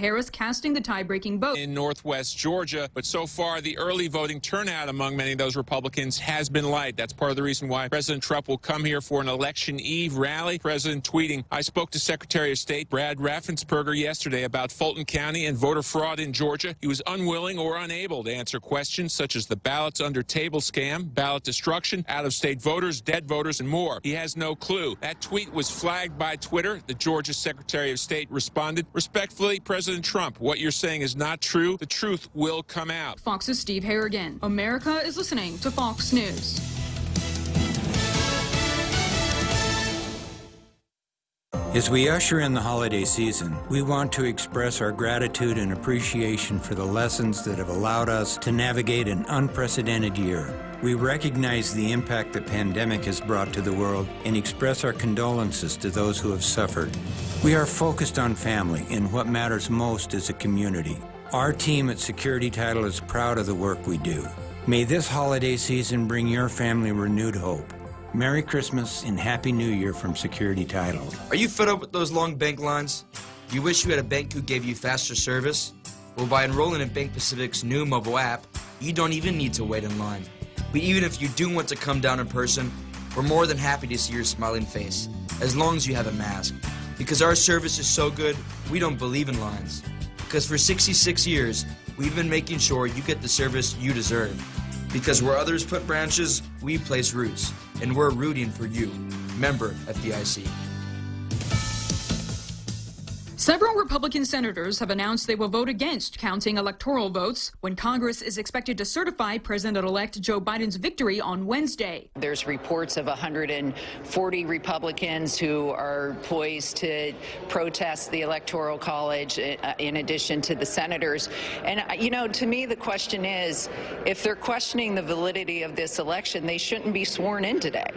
Harris casting the tie-breaking vote in northwest Georgia. But so far, the early voting turnout among many of those Republicans has been light. That's part of the reason why President Trump will come here for an election eve rally. President tweeting, "I spoke to Secretary of State Brad Raffensperger yesterday about Fulton County and voter fraud in Georgia. He was unwilling or unable to answer questions such as the ballots under table scam, ballot destruction, out-of-state voters, dead voters, and more. He has no clue." That tweet was flagged by Twitter. The Georgia Secretary of State responded, "Respectfully, President Trump, what you're saying is not true. The truth will come out." Fox's Steve Harrigan. America is listening to Fox News. As we usher in the holiday season, we want to express our gratitude and appreciation for the lessons that have allowed us to navigate an unprecedented year. We recognize the impact the pandemic has brought to the world and express our condolences to those who have suffered. We are focused on family and what matters most as a community. Our team at Security Title is proud of the work we do. May this holiday season bring your family renewed hope. Merry Christmas and Happy New Year from Security Title. Are you fed up with those long bank lines? Do you wish you had a bank who gave you faster service? Well, by enrolling in Bank Pacific's new mobile app, you don't even need to wait in line. But even if you do want to come down in person, we're more than happy to see your smiling face, as long as you have a mask. Because our service is so good, we don't believe in lines. Because for 66 years, we've been making sure you get the service you deserve. Because where others put branches, we place roots. And we're rooting for you. Member FDIC. Several Republican senators have announced they will vote against counting electoral votes when Congress is expected to certify President-elect Joe Biden's victory on Wednesday. There's reports of 140 Republicans who are poised to protest the Electoral College in addition to the senators. And, you know, to me, the question is, if they're questioning the validity of this election, they shouldn't be sworn in today.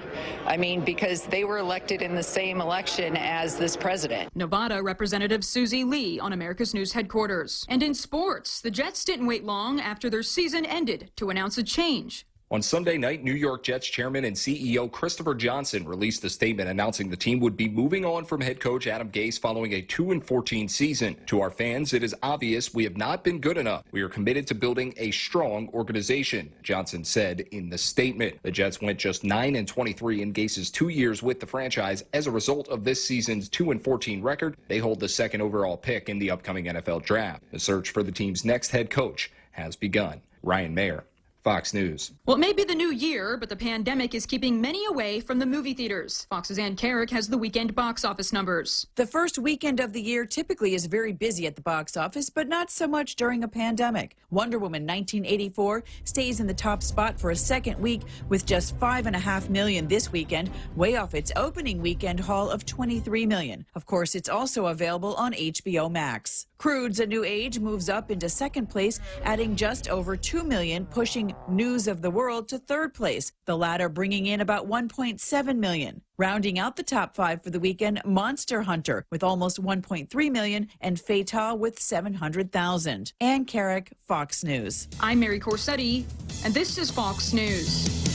I mean, because they were elected in the same election as this president. Nevada Representative Susie Lee on America's News headquarters. And in sports, the Jets didn't wait long after their season ended to announce a change. On Sunday night, New York Jets chairman and CEO Christopher Johnson released a statement announcing the team would be moving on from head coach Adam Gase following a 2-14 season. To our fans, it is obvious we have not been good enough. We are committed to building a strong organization, Johnson said in the statement. The Jets went just 9-23 in Gase's 2 years with the franchise. As a result of this season's 2-14 record, they hold the second overall pick in the upcoming NFL draft. The search for the team's next head coach has begun. Ryan Mayer, Fox News. Well, it may be the new year, but the pandemic is keeping many away from the movie theaters. Fox's Ann Carrick has the weekend box office numbers. The first weekend of the year typically is very busy at the box office, but not so much during a pandemic. Wonder Woman 1984 stays in the top spot for a second week with just $5.5 million this weekend, way off its opening weekend haul of $23 million. Of course, it's also available on HBO Max. Crude's A New Age moves up into second place, adding just over $2 million, pushing News of the World to third place, the latter bringing in about $1.7 million. Rounding out the top five for the weekend, Monster Hunter with almost $1.3 million and Fatah with $700,000. Ann Carrick, Fox News. I'm Mary Corsetti, and this is Fox News.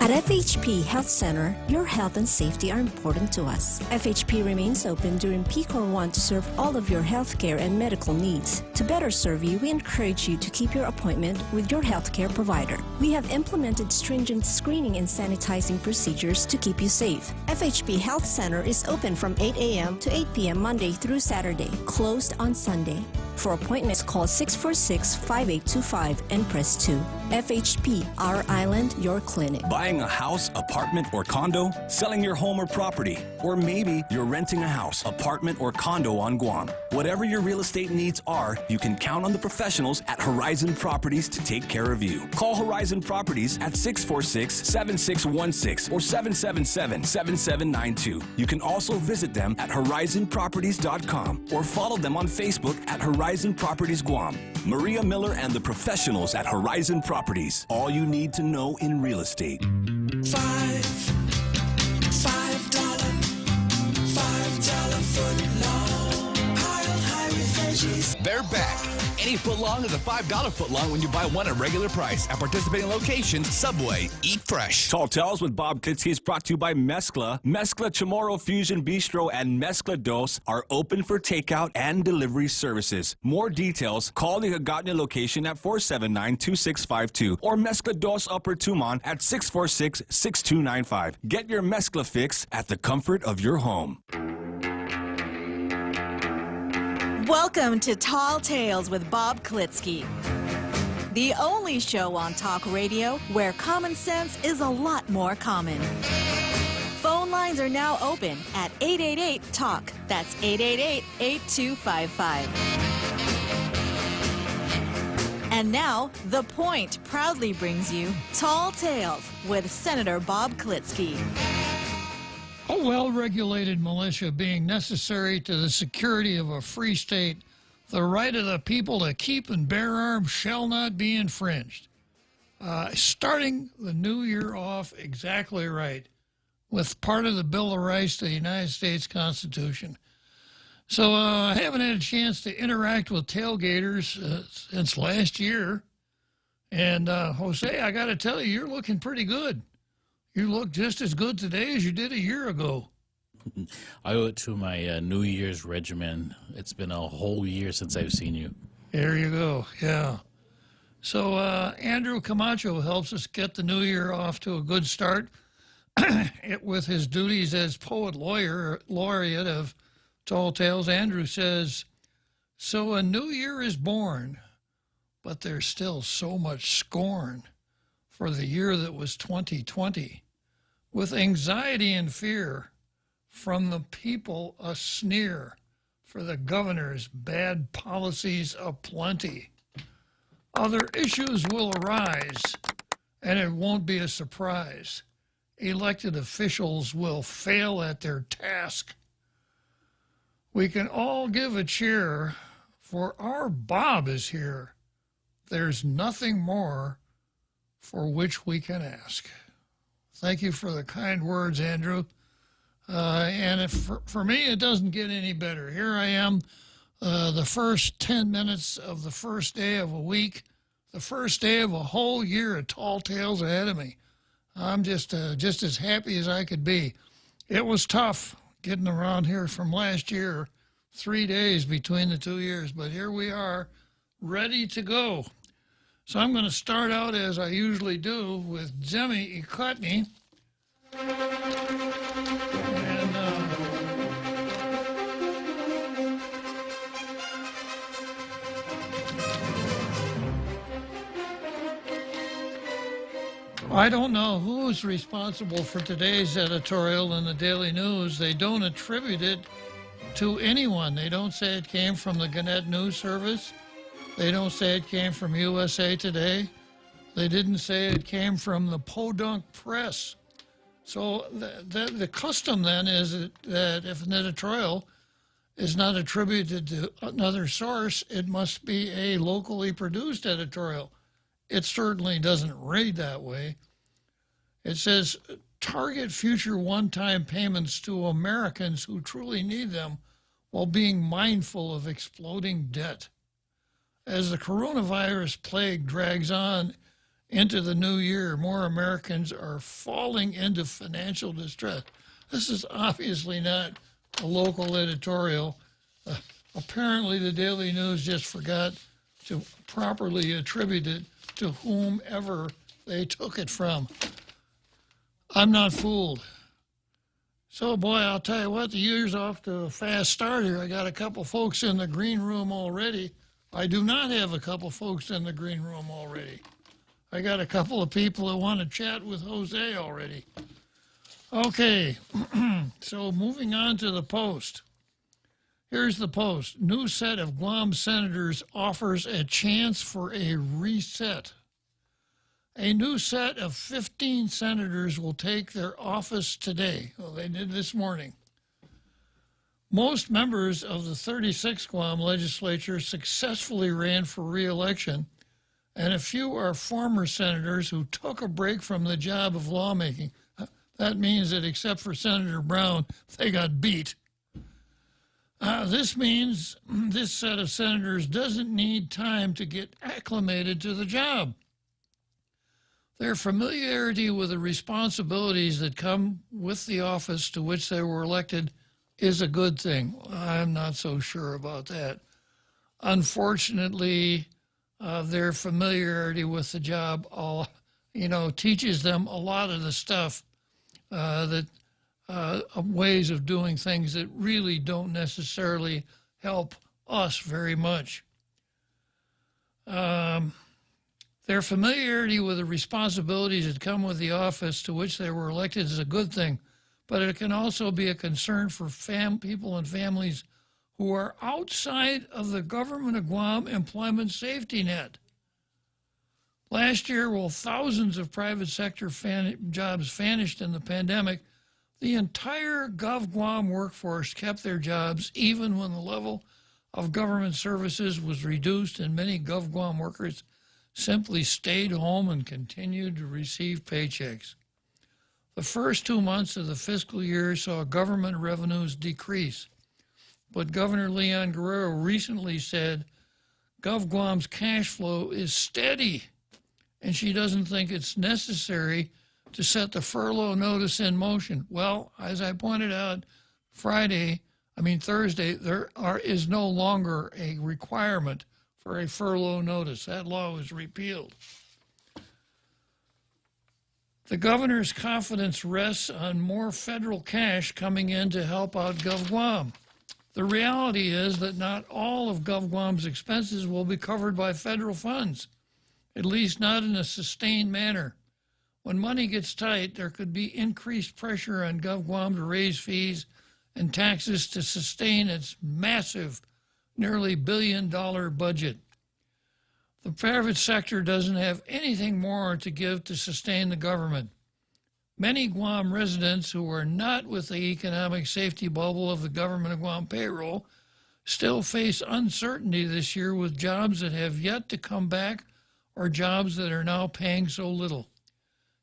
At FHP Health Center, your health and safety are important to us. FHP remains open during peak hour 1 to serve all of your healthcare and medical needs. To better serve you, we encourage you to keep your appointment with your healthcare provider. We have implemented stringent screening and sanitizing procedures to keep you safe. FHP Health Center is open from 8 a.m. to 8 p.m. Monday through Saturday, closed on Sunday. For appointments, call 646-5825 and press 2. FHP, our island, your clinic. Buying a house, apartment, or condo? Selling your home or property? Or maybe you're renting a house, apartment, or condo on Guam. Whatever your real estate needs are, you can count on the professionals at Horizon Properties to take care of you. Call Horizon Properties at 646-7616 or 777-7792. You can also visit them at horizonproperties.com or follow them on Facebook at Horizon Properties Guam. Maria Miller and the professionals at Horizon Properties. All you need to know in real estate. $5 foot long. Pile high with veggies. They're back. any footlong is a $5 footlong when you buy one at regular price. At participating locations, Subway, eat fresh. Tall Tales with Bob Klitzkie is brought to you by Mezcla. Mezcla Chamorro Fusion Bistro and Mezcla Dos are open for takeout and delivery services. More details, call the Hagåtña location at 479-2652 or Mezcla Dos Upper Tumon at 646-6295. Get your Mezcla fix at the comfort of your home. Welcome to Tall Tales with Bob Klitzkie, the only show on talk radio where common sense is a lot more common. Phone lines are now open at 888-TALK. That's 888-8255. And now, The Point proudly brings you Tall Tales with Senator Bob Klitzkie. A well-regulated militia being necessary to the security of a free state, the right of the people to keep and bear arms shall not be infringed. Starting the new year off exactly right with part of the Bill of Rights to the United States Constitution. So I haven't had a chance to interact with tailgaters since last year. And Jose, I got to tell you, you're looking pretty good. You look just as good today as you did a year ago. I owe it to my New Year's regimen. It's been a whole year since I've seen you. There you go, yeah. So Andrew Camacho helps us get the new year off to a good start with his duties as laureate of Tall Tales. Andrew says, so a new year is born, but there's still so much scorn for the year that was 2020. With anxiety and fear, from the people a sneer for the governor's bad policies aplenty. Other issues will arise, and it won't be a surprise. Elected officials will fail at their task. We can all give a cheer, for our Bob is here. There's nothing more for which we can ask. Thank you for the kind words, Andrew. And for me, it doesn't get any better. Here I am, the first 10 minutes of the first day of a week, the first day of a whole year of Tall Tales ahead of me. I'm just as happy as I could be. It was tough getting around here from last year, 3 days between the 2 years, but here we are, ready to go. So I'm going to start out, as I usually do, with Jemmy Hagåtña. And I don't know who's responsible for today's editorial in the Daily News. They don't attribute it to anyone. They don't say it came from the Gannett News Service. They don't say it came from USA Today. They didn't say it came from the Podunk Press. So the custom then is that if an editorial is not attributed to another source, it must be a locally produced editorial. It certainly doesn't read that way. It says, target future one-time payments to Americans who truly need them while being mindful of exploding debt. As the coronavirus plague drags on into the new year, more Americans are falling into financial distress. This is obviously not a local editorial. Apparently, the Daily News just forgot to properly attribute it to whomever they took it from. I'm not fooled. So, boy, I'll tell you what, the year's off to a fast start here. I got a couple folks in the green room already. I do not have a couple folks in the green room already. I got a couple of people that want to chat with Jose already. Okay, so moving on to the Post. Here's the Post. New set of Guam senators offers a chance for a reset. A new set of 15 senators will take their office today. Well, they did this morning. Most members of the 36th Guam legislature successfully ran for re-election, and a few are former senators who took a break from the job of lawmaking. That means that except for Senator Brown, they got beat. This means this set of senators doesn't need time to get acclimated to the job. Their familiarity with the responsibilities that come with the office to which they were elected is a good thing. I'm not so sure about that. Unfortunately, their familiarity with the job teaches them a lot of the stuff ways of doing things that really don't necessarily help us very much. Their familiarity with the responsibilities that come with the office to which they were elected is a good thing, but it can also be a concern for people and families who are outside of the government of Guam employment safety net. Last year, while thousands of private sector jobs vanished in the pandemic, the entire GovGuam workforce kept their jobs even when the level of government services was reduced, and many GovGuam workers simply stayed home and continued to receive paychecks. The first 2 months of the fiscal year saw government revenues decrease, but Governor Leon Guerrero recently said GovGuam's cash flow is steady, and she doesn't think it's necessary to set the furlough notice in motion. Well, as I pointed out Thursday, there is no longer a requirement for a furlough notice. That law was repealed. The governor's confidence rests on more federal cash coming in to help out GovGuam. The reality is that not all of GovGuam's expenses will be covered by federal funds, at least not in a sustained manner. When money gets tight, there could be increased pressure on GovGuam to raise fees and taxes to sustain its massive, nearly $1 billion budget. The private sector doesn't have anything more to give to sustain the government. Many Guam residents who are not with the economic safety bubble of the government of Guam payroll still face uncertainty this year with jobs that have yet to come back or jobs that are now paying so little.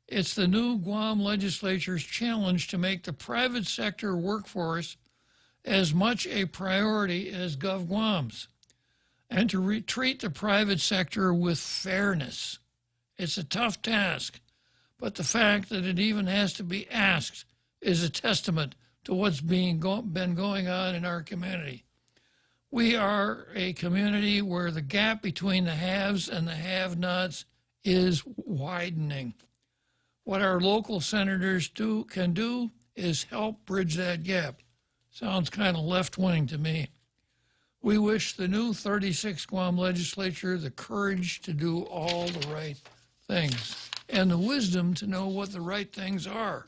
It's the new Guam legislature's challenge to make the private sector workforce as much a priority as GovGuam's, and to treat the private sector with fairness. It's a tough task, but the fact that it even has to be asked is a testament to what's been going on in our community. We are a community where the gap between the haves and the have-nots is widening. What our local senators can do is help bridge that gap. Sounds kind of left-wing to me. We wish the new 36th Guam legislature the courage to do all the right things and the wisdom to know what the right things are.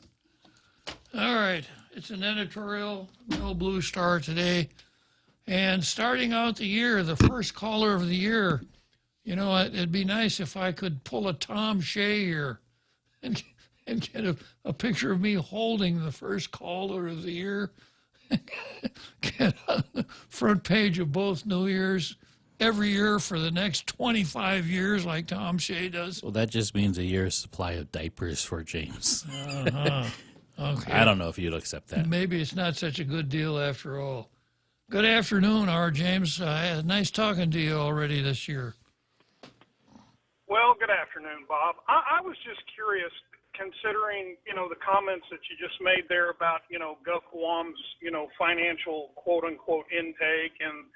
All right, it's an editorial, no Blue Star today. And starting out the year, the first caller of the year, it'd be nice if I could pull a Tom Shea here and get a picture of me holding the first caller of the year. Get on the front page of both New Year's every year for the next 25 years like Tom Shea does. Well, that just means a year's supply of diapers for James. Okay. I don't know if you'd accept that. Maybe it's not such a good deal after all. Good afternoon, James. Nice talking to you already this year. Well, good afternoon, Bob. I was just curious, considering, the comments that you just made there about, GovGuam's, financial quote-unquote intake and,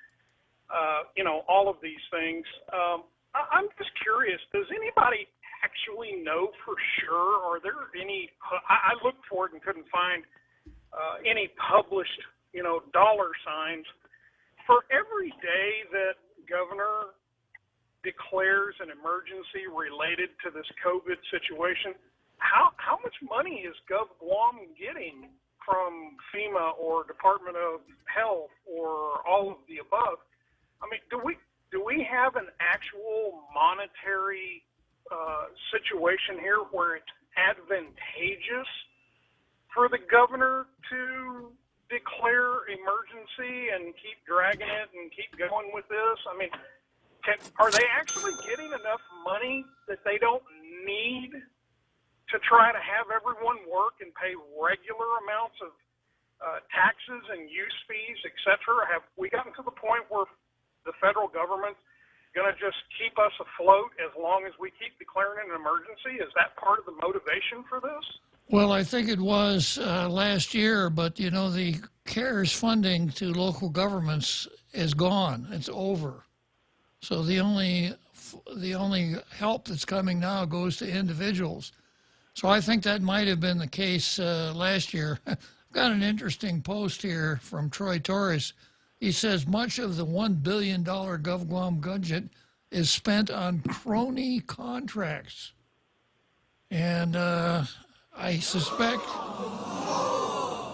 all of these things. I'm just curious, does anybody actually know for sure? Are there any, I looked for it and couldn't find any published, dollar signs for every day that Governor declares an emergency related to this COVID situation. How much money is GovGuam getting from FEMA or Department of Health or all of the above? I mean, do we have an actual monetary situation here where it's advantageous for the governor to declare emergency and keep dragging it and keep going with this? I mean, are they actually getting enough money that they don't need to try to have everyone work and pay regular amounts of taxes and use fees, et cetera? Have we gotten to the point where the federal government going to just keep us afloat as long as we keep declaring an emergency? Is that part of the motivation for this? Well, I think it was last year, but you know, the CARES funding to local governments is gone. It's over. So the only help that's coming now goes to individuals. So I think that might have been the case last year. I've got an interesting post here from Troy Torres. He says much of the $1 billion GovGuam budget is spent on crony contracts. And I suspect,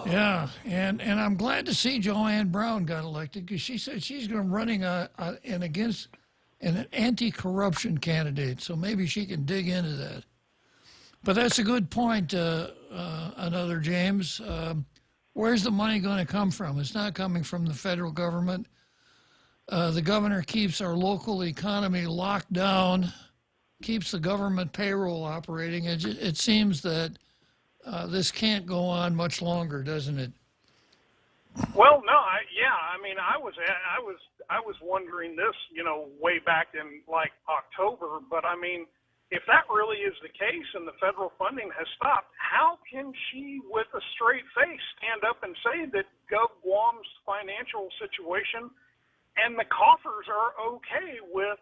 yeah, and I'm glad to see Joanne Brown got elected, because she said she's going to running against an anti-corruption candidate, so maybe she can dig into that. But that's a good point, another James. Where's the money going to come from? It's not coming from the federal government. The governor keeps our local economy locked down, keeps the government payroll operating. It seems that this can't go on much longer, doesn't it? Well, no, I was wondering this, way back in like October, but I mean, if that really is the case and the federal funding has stopped, how can she, with a straight face, stand up and say that GovGuam's financial situation and the coffers are okay with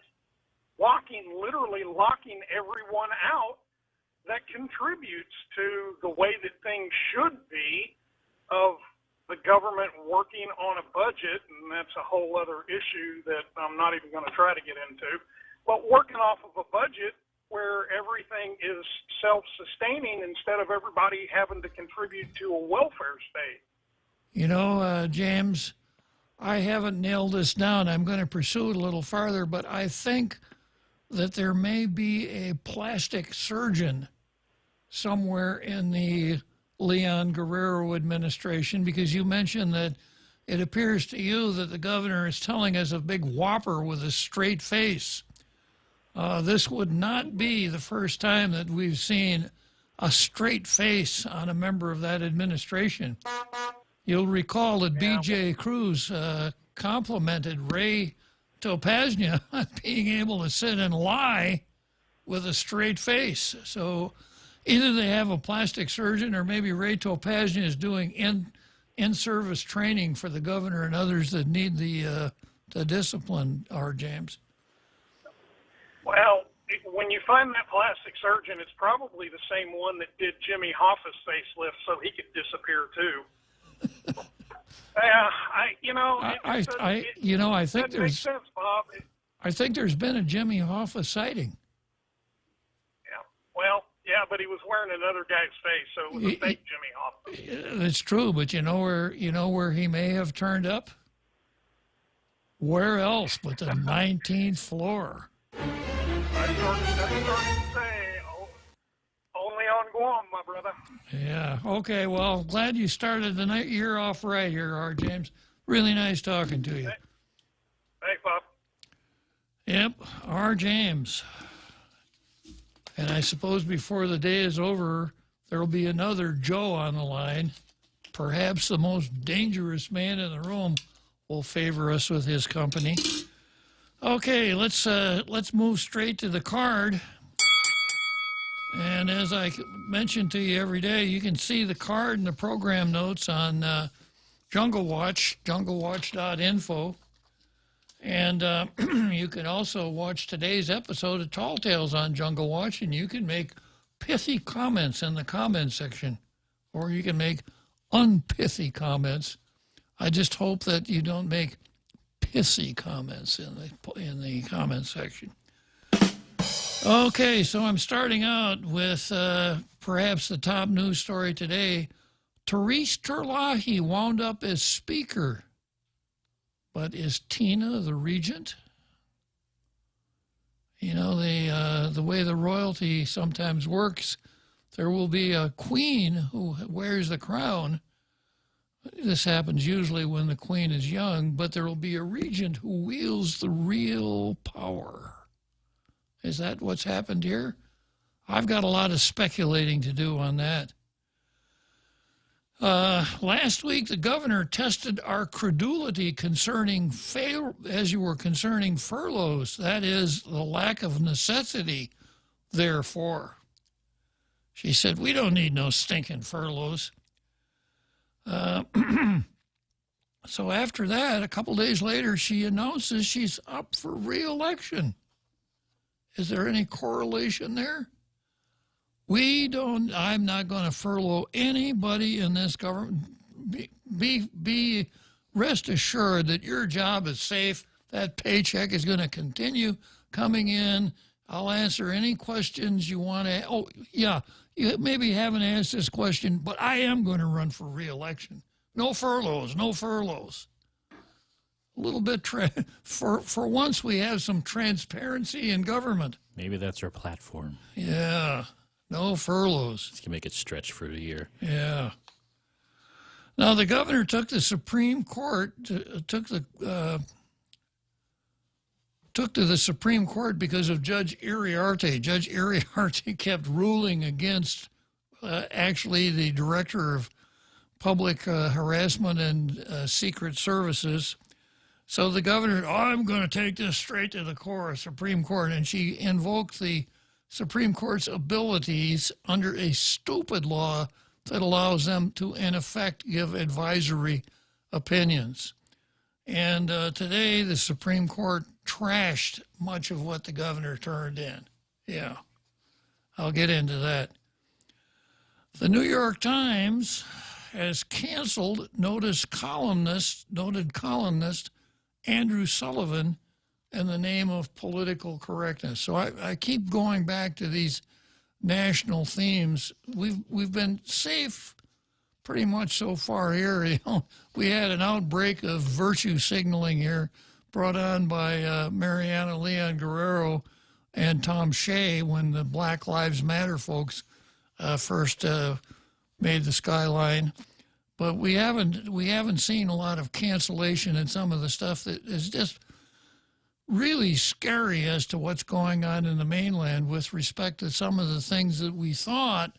literally locking everyone out that contributes to the way that things should be of the government working on a budget, and that's a whole other issue that I'm not even going to try to get into, but working off of a budget where everything is self-sustaining instead of everybody having to contribute to a welfare state. You know, James, I haven't nailed this down. I'm going to pursue it a little farther, but I think that there may be a plastic surgeon somewhere in the Leon Guerrero administration, because you mentioned that it appears to you that the governor is telling us a big whopper with a straight face. This would not be the first time that we've seen a straight face on a member of that administration. You'll recall that B.J. Cruz complimented Ray Topaznia on being able to sit and lie with a straight face. So either they have a plastic surgeon, or maybe Ray Topaznia is doing in-service training for the governor and others that need the discipline, James. Well, when you find that plastic surgeon, it's probably the same one that did Jimmy Hoffa's facelift so he could disappear too. I think there's makes sense, Bob. I think there's been a Jimmy Hoffa sighting. Yeah. Well, yeah, but he was wearing another guy's face, so it was a fake Jimmy Hoffa. That's true, but you know where he may have turned up? Where else but the 19th floor? I started to say, only on Guam, my brother. Yeah. Okay. Well, glad you started the year off right here, James. Really nice talking to you. Thanks, Bob. Yep. James. And I suppose before the day is over, there will be another Joe on the line. Perhaps the most dangerous man in the room will favor us with his company. Okay, let's move straight to the card. And as I mention to you every day, you can see the card and the program notes on Jungle Watch, junglewatch.info. And you can also watch today's episode of Tall Tales on Jungle Watch, and you can make pithy comments in the comment section, or you can make unpithy comments. I just hope that you don't make pissy comments in the comment section. Okay, so I'm starting out with perhaps the top news story today. Therese Terlahi wound up as speaker. But is Tina the regent? You know, the way the royalty sometimes works, there will be a queen who wears the crown. This happens usually when the queen is young, but there will be a regent who wields the real power. Is that what's happened here? I've got a lot of speculating to do on that. Last week, the governor tested our credulity concerning furloughs. That is, the lack of necessity, therefore. She said, we don't need no stinking furloughs. So after that, a couple days later, she announces she's up for re-election. Is there any correlation there? I'm not going to furlough anybody in this government. Be rest assured that your job is safe. That paycheck is going to continue coming in. I'll answer any questions you want to. Oh, yeah, you maybe haven't asked this question, but I am going to run for re-election. No furloughs, no furloughs. A little bit, for once we have some transparency in government. Maybe that's our platform. Yeah. No furloughs. You can make it stretch for a year. Yeah. Now the governor took the Supreme Court took to the Supreme Court because of Judge Iriarte. Judge Iriarte kept ruling against actually the director of public harassment and secret services. So the governor, I'm going to take this straight to the Supreme Court, and she invoked the Supreme Court's abilities under a stupid law that allows them to, in effect, give advisory opinions. And today, the Supreme Court trashed much of what the governor turned in. Yeah, I'll get into that. The New York Times has canceled noted columnist Andrew Sullivan in the name of political correctness. So I keep going back to these national themes. We've been safe pretty much so far here. You know, we had an outbreak of virtue signaling here brought on by Mariana Leon Guerrero and Tom Shea when the Black Lives Matter folks first made the skyline. But we haven't seen a lot of cancellation in some of the stuff that is just really scary as to what's going on in the mainland with respect to some of the things that we thought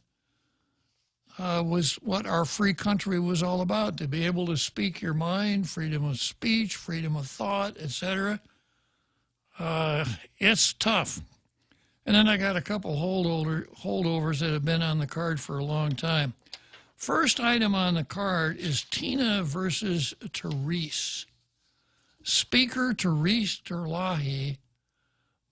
was what our free country was all about, to be able to speak your mind, freedom of speech, freedom of thought, etc. It's tough. And then I got a couple holdovers that have been on the card for a long time. First item on the card is Tina versus Therese. Speaker Therese Terlahi,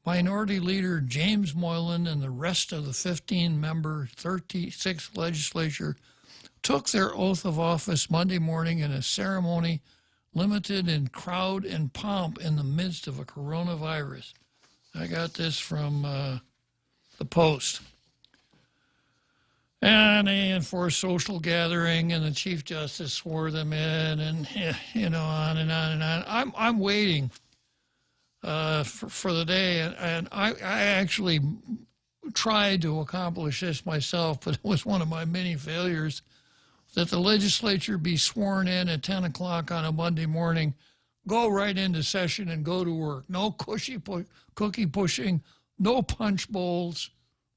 Minority Leader James Moylan, and the rest of the 15-member 36th legislature took their oath of office Monday morning in a ceremony limited in crowd and pomp in the midst of a coronavirus. I got this from the Post. And they enforced social gathering, and the Chief Justice swore them in, and you know, on and on and on. I'm waiting for the day, and I actually tried to accomplish this myself, but it was one of my many failures, that the legislature be sworn in at 10 o'clock on a Monday morning, go right into session and go to work. No cookie pushing, no punch bowls,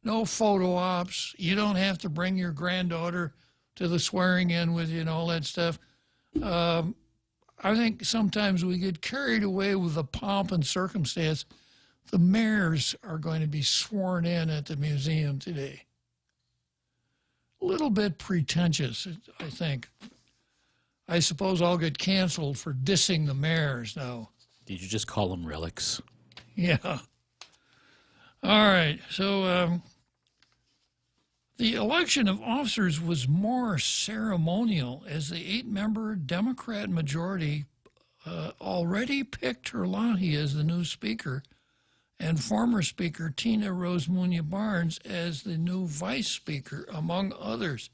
no photo ops. You don't have to bring your granddaughter to the swearing in with you and all that stuff. I think sometimes we get carried away with the pomp and circumstance. The mayors are going to be sworn in at the museum today. A little bit pretentious, I think. I suppose I'll get canceled for dissing the mayors now. Did you just call them relics? Yeah. All right, so the election of officers was more ceremonial as the 8-member Democrat majority already picked Terlahi as the new speaker and former Speaker Tina Rose Munya-Barnes as the new vice speaker, among others.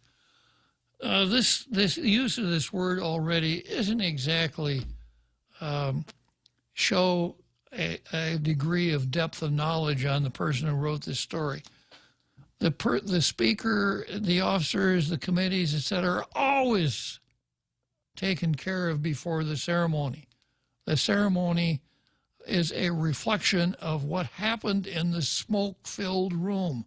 This use of this word already isn't exactly show a degree of depth of knowledge on the person who wrote this story. The speaker, the officers, the committees, etc., are always taken care of before the ceremony. The ceremony is a reflection of what happened in the smoke-filled room.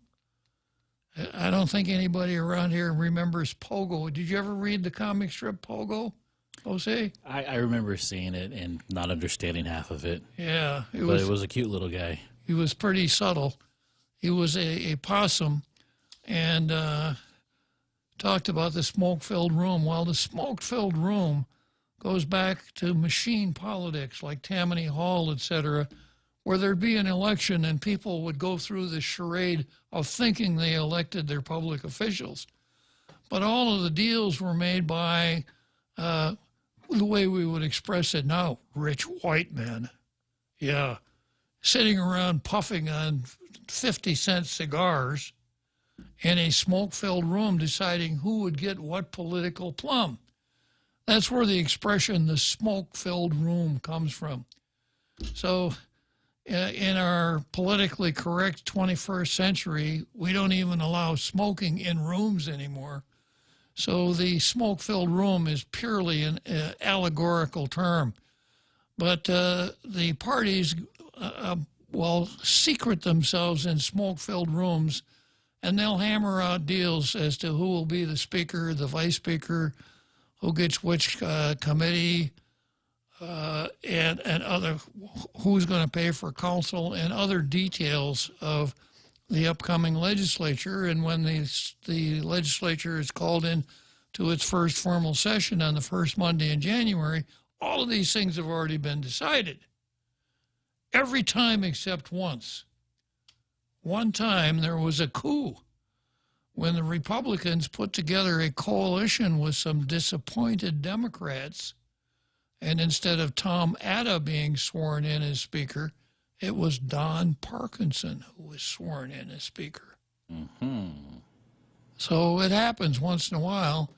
I don't think anybody around here remembers Pogo. Did you ever read the comic strip Pogo, Jose? I remember seeing it and not understanding half of it. Yeah. It was a cute little guy. He was pretty subtle. He was a possum and talked about the smoke-filled room. Well, the smoke-filled room goes back to machine politics like Tammany Hall, etc., where there'd be an election and people would go through the charade of thinking they elected their public officials. But all of the deals were made by, the way we would express it now, rich white men. Yeah. Sitting around puffing on 50-cent cigars in a smoke-filled room deciding who would get what political plum. That's where the expression, the smoke-filled room, comes from. So in our politically correct 21st century, we don't even allow smoking in rooms anymore. So the smoke-filled room is purely an allegorical term. But the parties will secret themselves in smoke-filled rooms, and they'll hammer out deals as to who will be the speaker, the vice speaker, who gets which committee, and other, who's going to pay for counsel, and other details of the upcoming legislature. And when the legislature is called in to its first formal session on the first Monday in January, all of these things have already been decided. Every time except once. One time there was a coup when the Republicans put together a coalition with some disappointed Democrats, and instead of Tom Atta being sworn in as Speaker, it was Don Parkinson who was sworn in as Speaker. Mm-hmm. So it happens once in a while.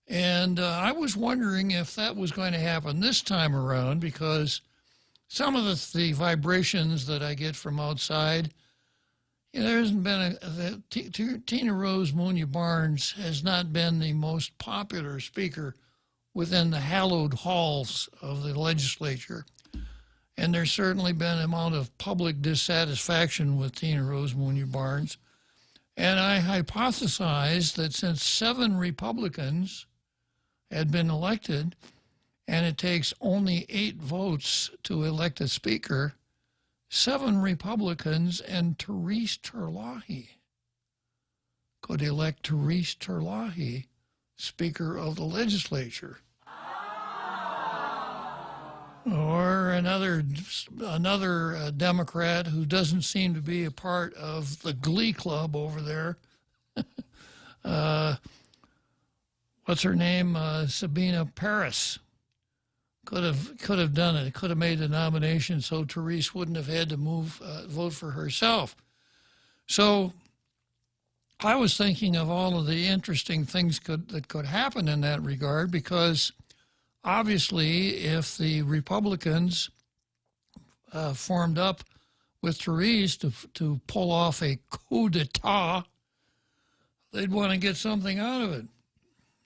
And I was wondering if that was going to happen this time around, because some of the vibrations that I get from outside, there hasn't been Tina Rose Munya Barnes has not been the most popular speaker within the hallowed halls of the legislature. And there's certainly been an amount of public dissatisfaction with Tina Rose Munya Barnes. And I hypothesized that since 7 Republicans had been elected, and it takes only 8 votes to elect a speaker, 7 Republicans and Therese Terlahi could elect Therese Terlahi Speaker of the legislature. Or another Democrat who doesn't seem to be a part of the Glee Club over there. What's her name? Sabina Paris. Could have done it. Could have made the nomination so Therese wouldn't have had to vote for herself. So I was thinking of all of the interesting things that could happen in that regard, because obviously if the Republicans formed up with Therese to pull off a coup d'etat, they'd want to get something out of it.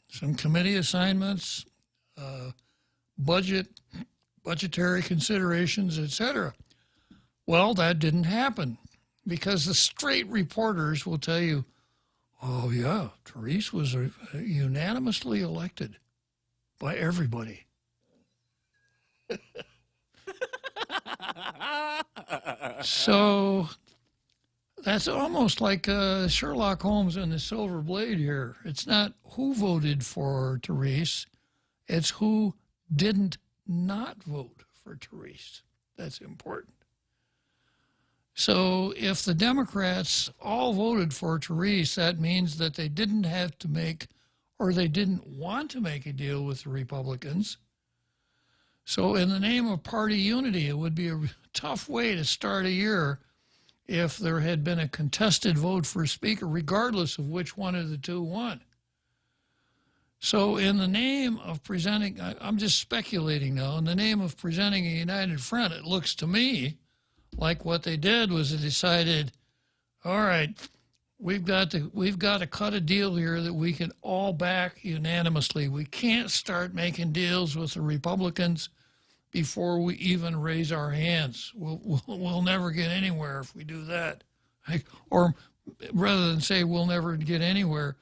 Some committee assignments, budgetary considerations, etc. Well, that didn't happen, because the straight reporters will tell you, oh yeah, Therese was unanimously elected by everybody. So that's almost like Sherlock Holmes and the Silver Blade here. It's not who voted for Therese, it's who didn't not vote for Therese. That's important. So if the Democrats all voted for Therese, that means that they didn't have to make, or they didn't want to make a deal with the Republicans. So in the name of party unity, it would be a tough way to start a year if there had been a contested vote for Speaker, regardless of which one of the two won. So in the name of presenting, I'm just speculating now, in the name of presenting a united front, it looks to me like what they did was they decided, all right, we've got to cut a deal here that we can all back unanimously. We can't start making deals with the Republicans before we even raise our hands. We'll never get anywhere if we do that. Or rather than say we'll never get anywhere,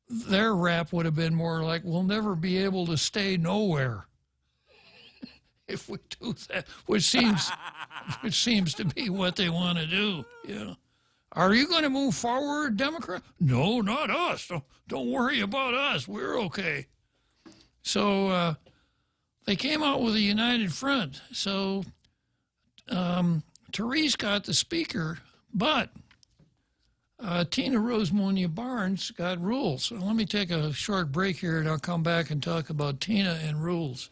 their rap would have been more like we'll never be able to stay nowhere if we do that, which seems to be what they want to do. Yeah. Are you going to move forward, Democrat? No, not us. Don't worry about us. We're okay. So they came out with a united front. So Therese got the speaker, but Tina Rose Munoz Barnes got rules. So let me take a short break here, and I'll come back and talk about Tina and rules.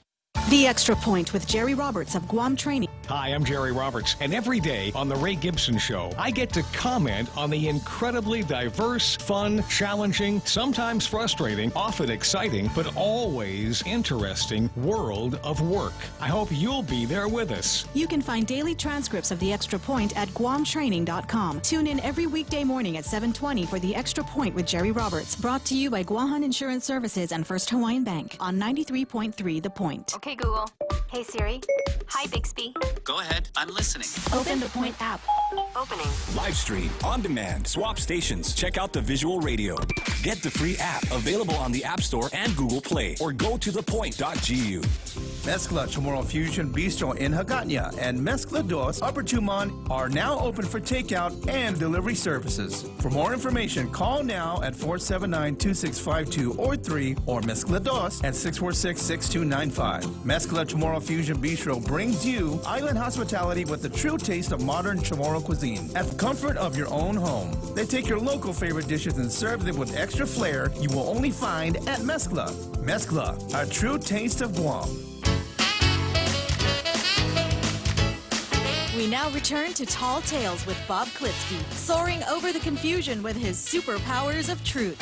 The Extra Point with Jerry Roberts of Guam Training. Hi, I'm Jerry Roberts, and every day on The Ray Gibson Show, I get to comment on the incredibly diverse, fun, challenging, sometimes frustrating, often exciting, but always interesting world of work. I hope you'll be there with us. You can find daily transcripts of The Extra Point at guamtraining.com. Tune in every weekday morning at 7:20 for The Extra Point with Jerry Roberts, brought to you by Guahan Insurance Services and First Hawaiian Bank on 93.3 The Point. Okay, Google. Hey, Siri. Hi, Bixby. Go ahead, I'm listening. Open the Point app. Opening. Live stream, on demand, swap stations, check out the visual radio. Get the free app available on the App Store and Google Play, or go to thepoint.gu. Mezcla Chamorro Fusion Bistro in Hagåtña and Mezcla Dos Upper Tumon are now open for takeout and delivery services. For more information, call now at 479-2652 or 3 or Mezcla Dos at 646-6295. Mezcla Chamorro Fusion Bistro brings you island hospitality with the true taste of modern Chamorro cuisine at the comfort of your own home. They take your local favorite dishes and serve them with extra flair you will only find at Mezcla. Mezcla, a true taste of Guam. We now return to Tall Tales with Bob Klitzkie, soaring over the confusion with his superpowers of truth.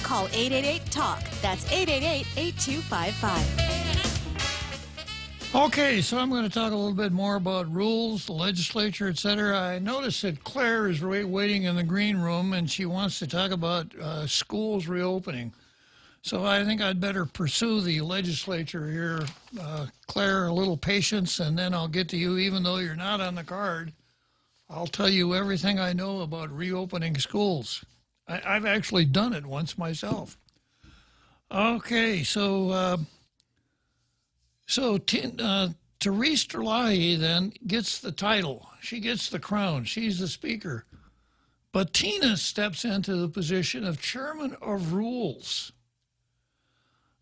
Call 888-TALK. That's 888-8255. Okay, so I'm going to talk a little bit more about rules, the legislature, et cetera. I noticed that Claire is waiting in the green room, and she wants to talk about schools reopening. So I think I'd better pursue the legislature here. Claire, a little patience, and then I'll get to you. Even though you're not on the card, I'll tell you everything I know about reopening schools. I've actually done it once myself. Okay, so Therese Terlahi then gets the title. She gets the crown. She's the speaker. But Tina steps into the position of chairman of rules.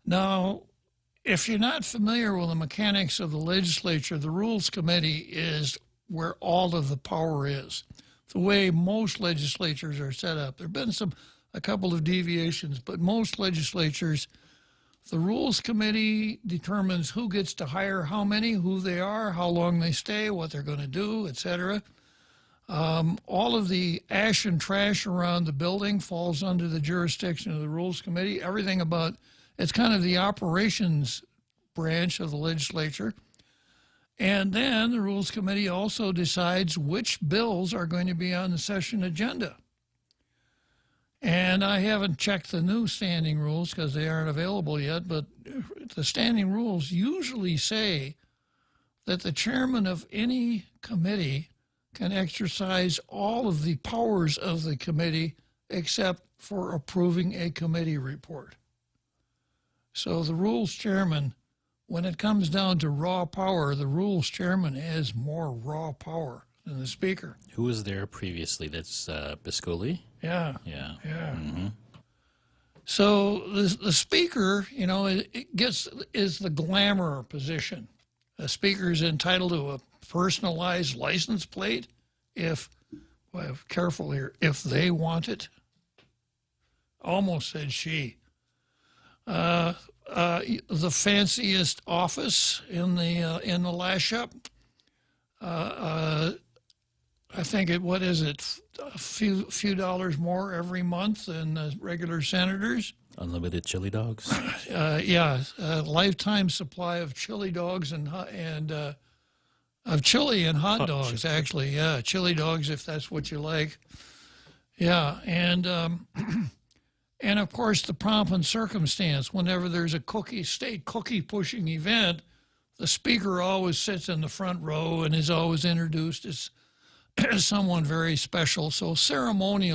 Now, if you're not familiar with the mechanics of the legislature, the Rules Committee is where all of the power is. The way most legislatures are set up. There have been a couple of deviations, but most legislatures, the Rules Committee determines who gets to hire how many, who they are, how long they stay, what they're going to do, etc. All of the ash and trash around the building falls under the jurisdiction of the Rules Committee. Everything about it's kind of the operations branch of the legislature. And then the Rules Committee also decides which bills are going to be on the session agenda. And I haven't checked the new standing rules because they aren't available yet, but the standing rules usually say that the chairman of any committee can exercise all of the powers of the committee except for approving a committee report. So the rules chairman, when it comes down to raw power, the rules chairman has more raw power than the speaker. Who was there previously? That's Biscoli? Yeah. Yeah. Yeah. Mm-hmm. So the speaker, is the glamour position. A speaker is entitled to a personalized license plate if they want it. Almost said she. The fanciest office in the last shop. I think what is it? A few dollars more every month than the regular senators. Unlimited chili dogs. Lifetime supply of chili dogs and of chili and hot dogs. Actually, yeah, chili dogs if that's what you like. Yeah, and of course the pomp and circumstance. Whenever there's a state cookie pushing event, the speaker always sits in the front row and is always introduced as someone very special. So ceremonially,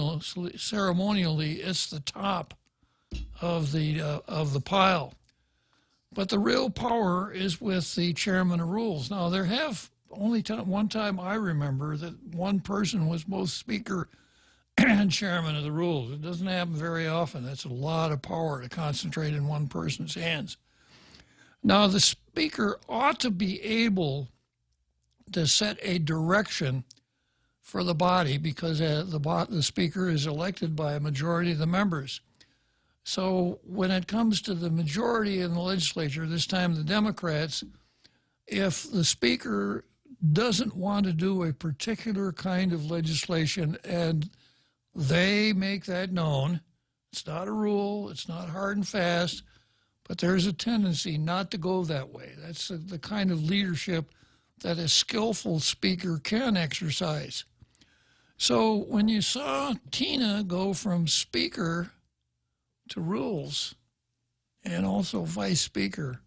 it's the top of the pile. But the real power is with the chairman of rules. Now, there have only one time I remember that one person was both speaker and chairman of the rules. It doesn't happen very often. That's a lot of power to concentrate in one person's hands. Now, the speaker ought to be able to set a direction for the body because the speaker is elected by a majority of the members. So when it comes to the majority in the legislature, this time the Democrats, if the speaker doesn't want to do a particular kind of legislation and they make that known, it's not a rule, it's not hard and fast, but there's a tendency not to go that way. That's the kind of leadership that a skillful speaker can exercise. So when you saw Tina go from speaker to rules and also vice speaker,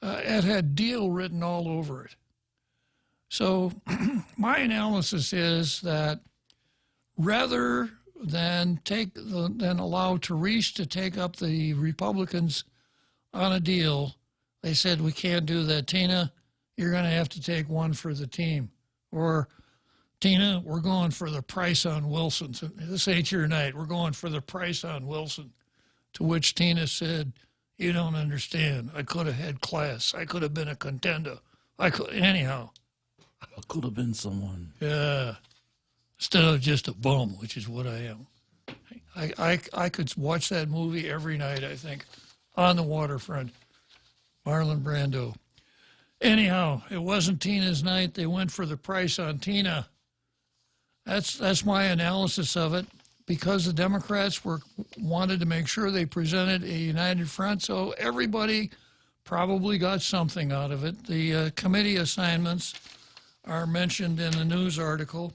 it had deal written all over it. So my analysis is that rather than allow Therese to take up the Republicans on a deal, they said, we can't do that. Tina, you're going to have to take one for the team. Or, Tina, we're going for the price on Wilson. So this ain't your night. We're going for the price on Wilson. To which Tina said, you don't understand. I could have had class. I could have been a contender. Anyhow. I could have been someone. Yeah. Instead of just a bum, which is what I am. I could watch that movie every night, I think, on the waterfront. Marlon Brando. Anyhow, it wasn't Tina's night. They went for the price on Tina. That's my analysis of it. Because the Democrats wanted to make sure they presented a united front, so everybody probably got something out of it. The committee assignments are mentioned in the news article.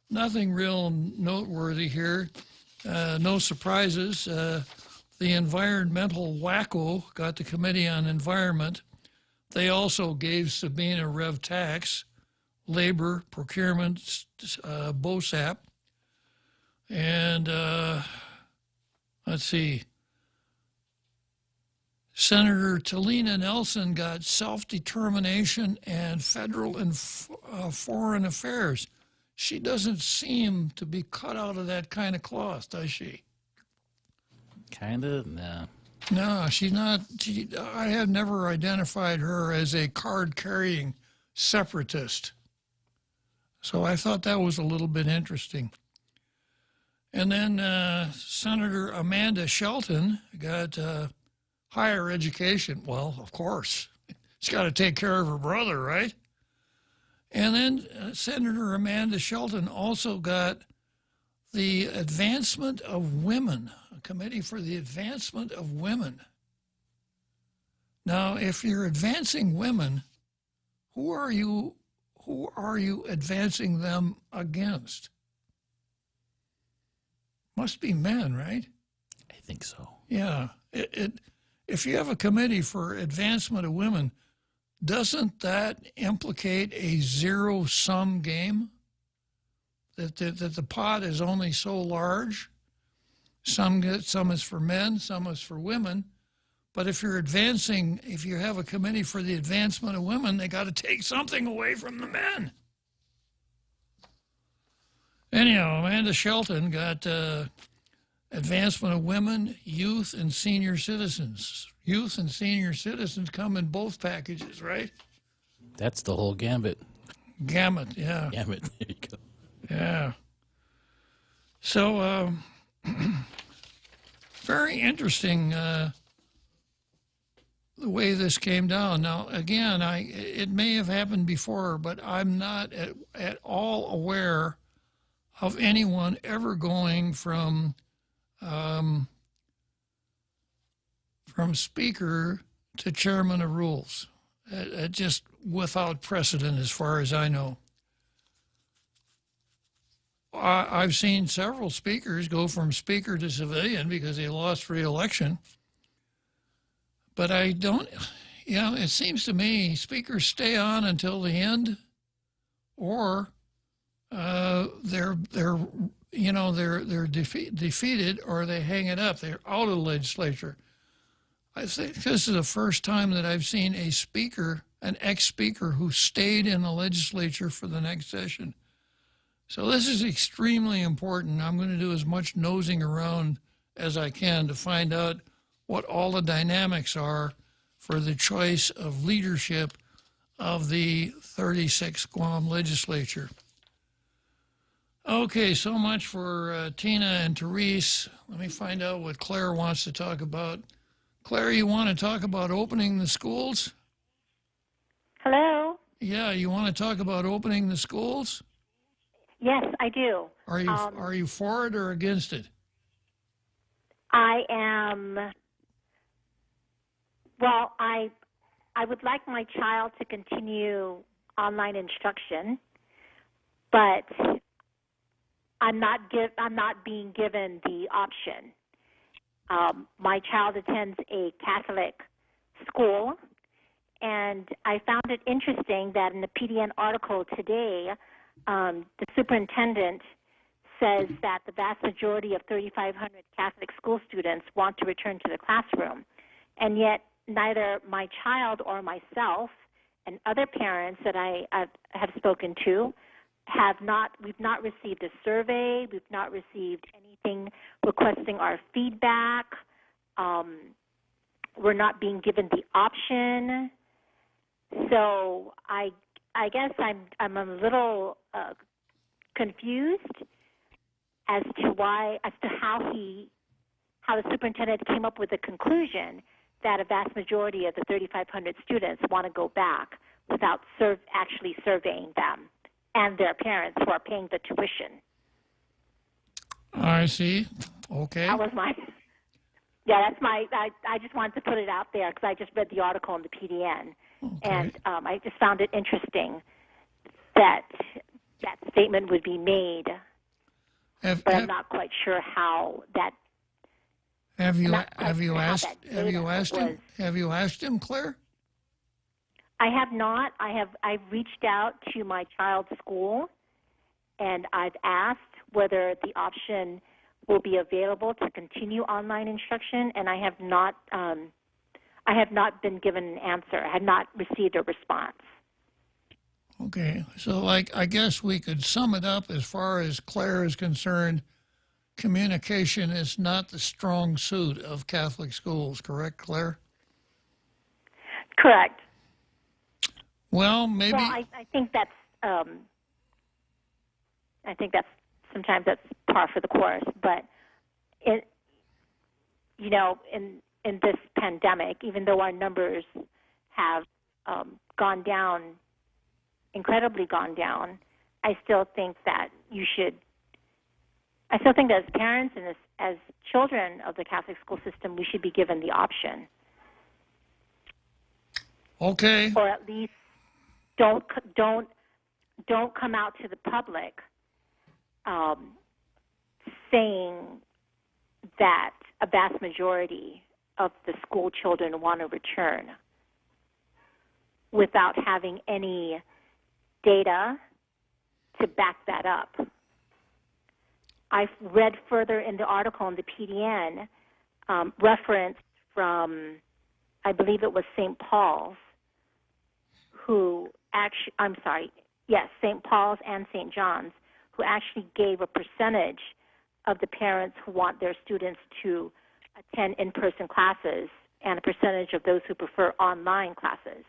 Nothing real noteworthy here. No surprises. The environmental wacko got the Committee on Environment. They also gave Sabina Rev Tax, Labor, Procurement, BOSAP. And let's see. Senator Talina Nelson got self-determination and federal and foreign affairs. She doesn't seem to be cut out of that kind of cloth, does she? Kind of? No. No, she's not. I have never identified her as a card-carrying separatist. So I thought that was a little bit interesting. And then Senator Amanda Shelton got higher education. Well, of course. She's got to take care of her brother, right? And then Senator Amanda Shelton also got the advancement of women, a committee for the advancement of women. Now, if you're advancing women, who are you advancing them against? Must be men, right? I think so. Yeah. If you have a committee for advancement of women, doesn't that implicate a zero-sum game? That the pot is only so large? Some is for men, some is for women. But if you have a committee for the advancement of women, they got to take something away from the men. Anyhow, Amanda Shelton got advancement of women, youth, and senior citizens. Youth and senior citizens come in both packages, right? That's the whole gambit. Gamut, yeah. Gamut, there you go. Yeah. So, very interesting the way this came down. Now, again, it may have happened before, but I'm not at all aware of anyone ever going from speaker to chairman of rules. Just without precedent as far as I know. I've seen several speakers go from speaker to civilian because they lost re-election. But I don't, it seems to me speakers stay on until the end, or they're defeated or they hang it up. They're out of the legislature. I think this is the first time that I've seen a speaker, an ex-speaker, who stayed in the legislature for the next session. So this is extremely important. I'm going to do as much nosing around as I can to find out what all the dynamics are for the choice of leadership of the 36th Guam legislature. Okay, so much for Tina and Therese. Let me find out what Claire wants to talk about. Claire, you want to talk about opening the schools? Hello? Yeah, you want to talk about opening the schools? Yes, I do. Are you for it or against it? I am, well, I would like my child to continue online instruction, but I'm not being given the option. My child attends a Catholic school, and I found it interesting that in the PDN article today, the superintendent says that the vast majority of 3,500 Catholic school students want to return to the classroom, and yet neither my child or myself and other parents that I have spoken to we've not received a survey, we've not received anything requesting our feedback, we're not being given the option. So I guess I'm a little confused as to how the superintendent came up with the conclusion that a vast majority of the 3,500 students want to go back without actually surveying them and their parents who are paying the tuition. I see. Okay. That was I just wanted to put it out there because I just read the article in the PDN. Okay. And I just found it interesting that that statement would be made, but I'm not quite sure how that. Have you asked him, Claire? I have not. I've reached out to my child's school, and I've asked whether the option will be available to continue online instruction, and I have not been given an answer. I have not received a response. Okay, so I guess we could sum it up as far as Claire is concerned. Communication is not the strong suit of Catholic schools, correct, Claire? Correct. Well, maybe. Well, I think that's sometimes that's par for the course, but in this pandemic, even though our numbers have gone down, incredibly gone down, I still think that as parents and as children of the Catholic school system, we should be given the option. Okay. Or at least don't come out to the public saying that a vast majority of the school children want to return without having any data to back that up. I've read further in the article in the PDN reference from, I believe it was St. Paul's, St. Paul's and St. John's, who actually gave a percentage of the parents who want their students to attend in-person classes and a percentage of those who prefer online classes.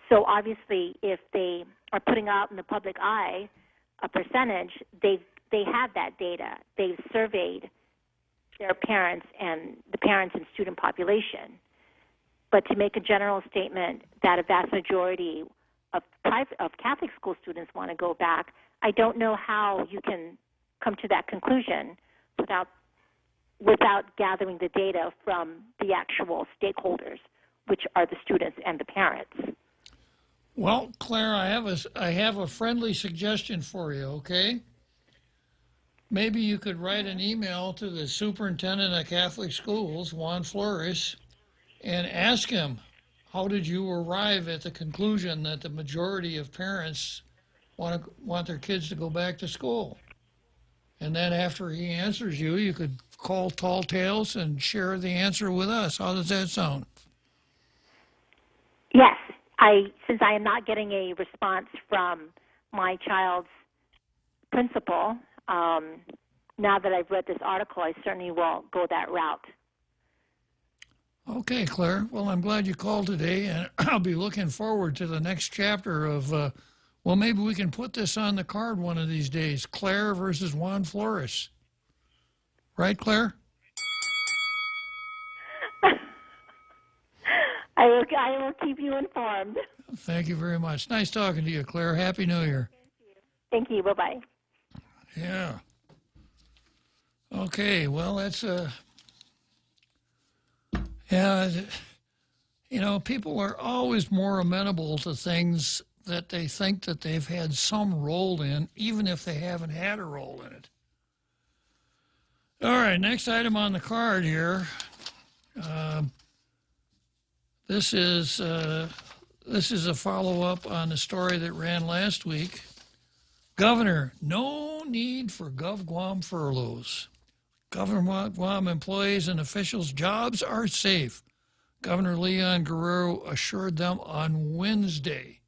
So obviously, if they are putting out in the public eye a percentage, they have that data. They've surveyed their parents and the parents and student population. But to make a general statement that a vast majority of Catholic school students want to go back, I don't know how you can come to that conclusion without gathering the data from the actual stakeholders, which are the students and the parents. Well, Claire, I have a friendly suggestion for you, okay? Maybe you could write an email to the superintendent of Catholic schools, Juan Flores, and ask him, how did you arrive at the conclusion that the majority of parents want their kids to go back to school. And then after he answers you, you could call Tall Tales and share the answer with us. How does that sound? Yes. Since I am not getting a response from my child's principal, now that I've read this article, I certainly will go that route. Okay, Claire. Well, I'm glad you called today, and I'll be looking forward to the next chapter of, well, maybe we can put this on the card one of these days, Claire versus Juan Flores. Right, Claire? I will keep you informed. Thank you very much. Nice talking to you, Claire. Happy New Year. Thank you. Bye-bye. Yeah. Okay, well, that's, yeah, you know, people are always more amenable to things that they think that they've had some role in, even if they haven't had a role in it. All right, next item on the card here. This is a follow-up on the story that ran last week. Governor, no need for GovGuam furloughs. Governor Guam employees and officials' jobs are safe. Governor Leon Guerrero assured them on Wednesday.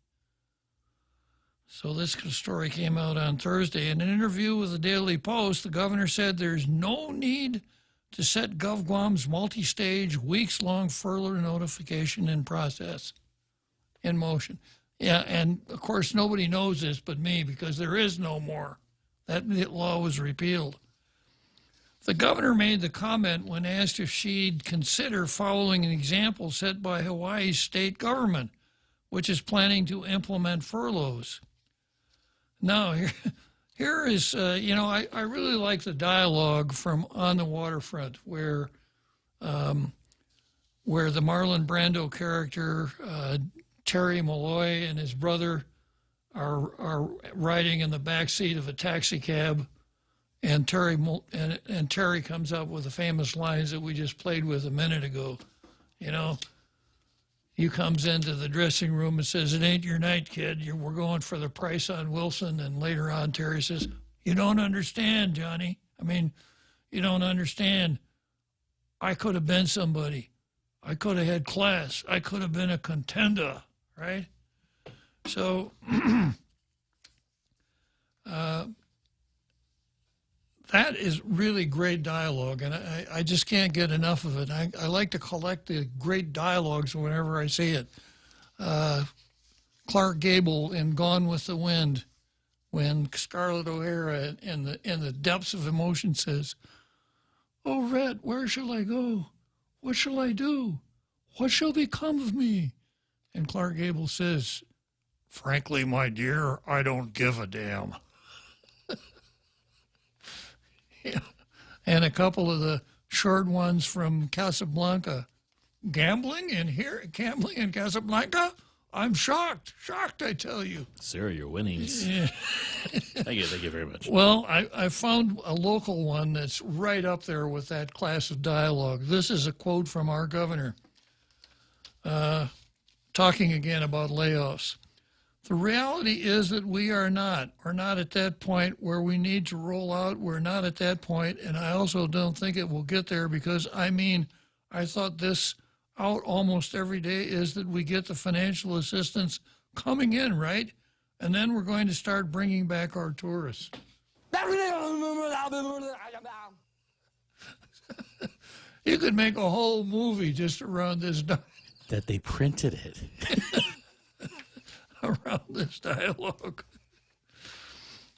So this story came out on Thursday. In an interview with the Daily Post, the governor said there's no need to set GovGuam's multi-stage, weeks-long furlough notification in process, in motion. Yeah, and of course nobody knows this but me because there is no more. That law was repealed. The governor made the comment when asked if she'd consider following an example set by Hawaii's state government, which is planning to implement furloughs. Now, here is, you know, I really like the dialogue from On the Waterfront where the Marlon Brando character, Terry Malloy, and his brother are riding in the back seat of a taxi cab, and Terry comes up with the famous lines that we just played with a minute ago. You know, he comes into the dressing room and says, "It ain't your night, kid. We're going for the price on Wilson." And later on, Terry says, "You don't understand, Johnny. I mean, you don't understand. I could have been somebody. I could have had class. I could have been a contender," right? So that is really great dialogue, and I just can't get enough of it. I like to collect the great dialogues whenever I see it. Clark Gable in Gone with the Wind, when Scarlett O'Hara in the depths of emotion says, "Oh, Rhett, where shall I go? What shall I do? What shall become of me?" And Clark Gable says, "Frankly, my dear, I don't give a damn." Yeah. And a couple of the short ones from Casablanca. Gambling in Casablanca? I'm shocked, I tell you. Sir, your winnings. Yeah. Thank you very much. Well, I found a local one that's right up there with that class of dialogue. This is a quote from our governor, talking again about layoffs. "The reality is that we're not at that point where we need to roll out. We're not at that point, and I also don't think it will get there because, I thought this out almost every day is that we get the financial assistance coming in, right? And then we're going to start bringing back our tourists." You could make a whole movie just around this. That they printed it. Around this dialogue.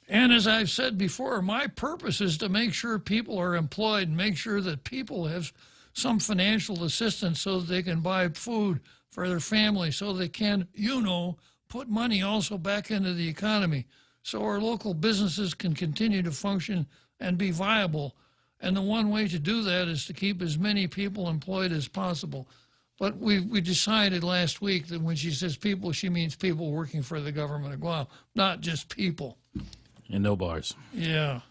And as I've said before, my purpose is to make sure people are employed and make sure that people have some financial assistance so that they can buy food for their family, so they can, put money also back into the economy so our local businesses can continue to function and be viable. And the one way to do that is to keep as many people employed as possible. But we decided last week that when she says people, she means people working for the government of Guam, not just people. And no bars. Yeah.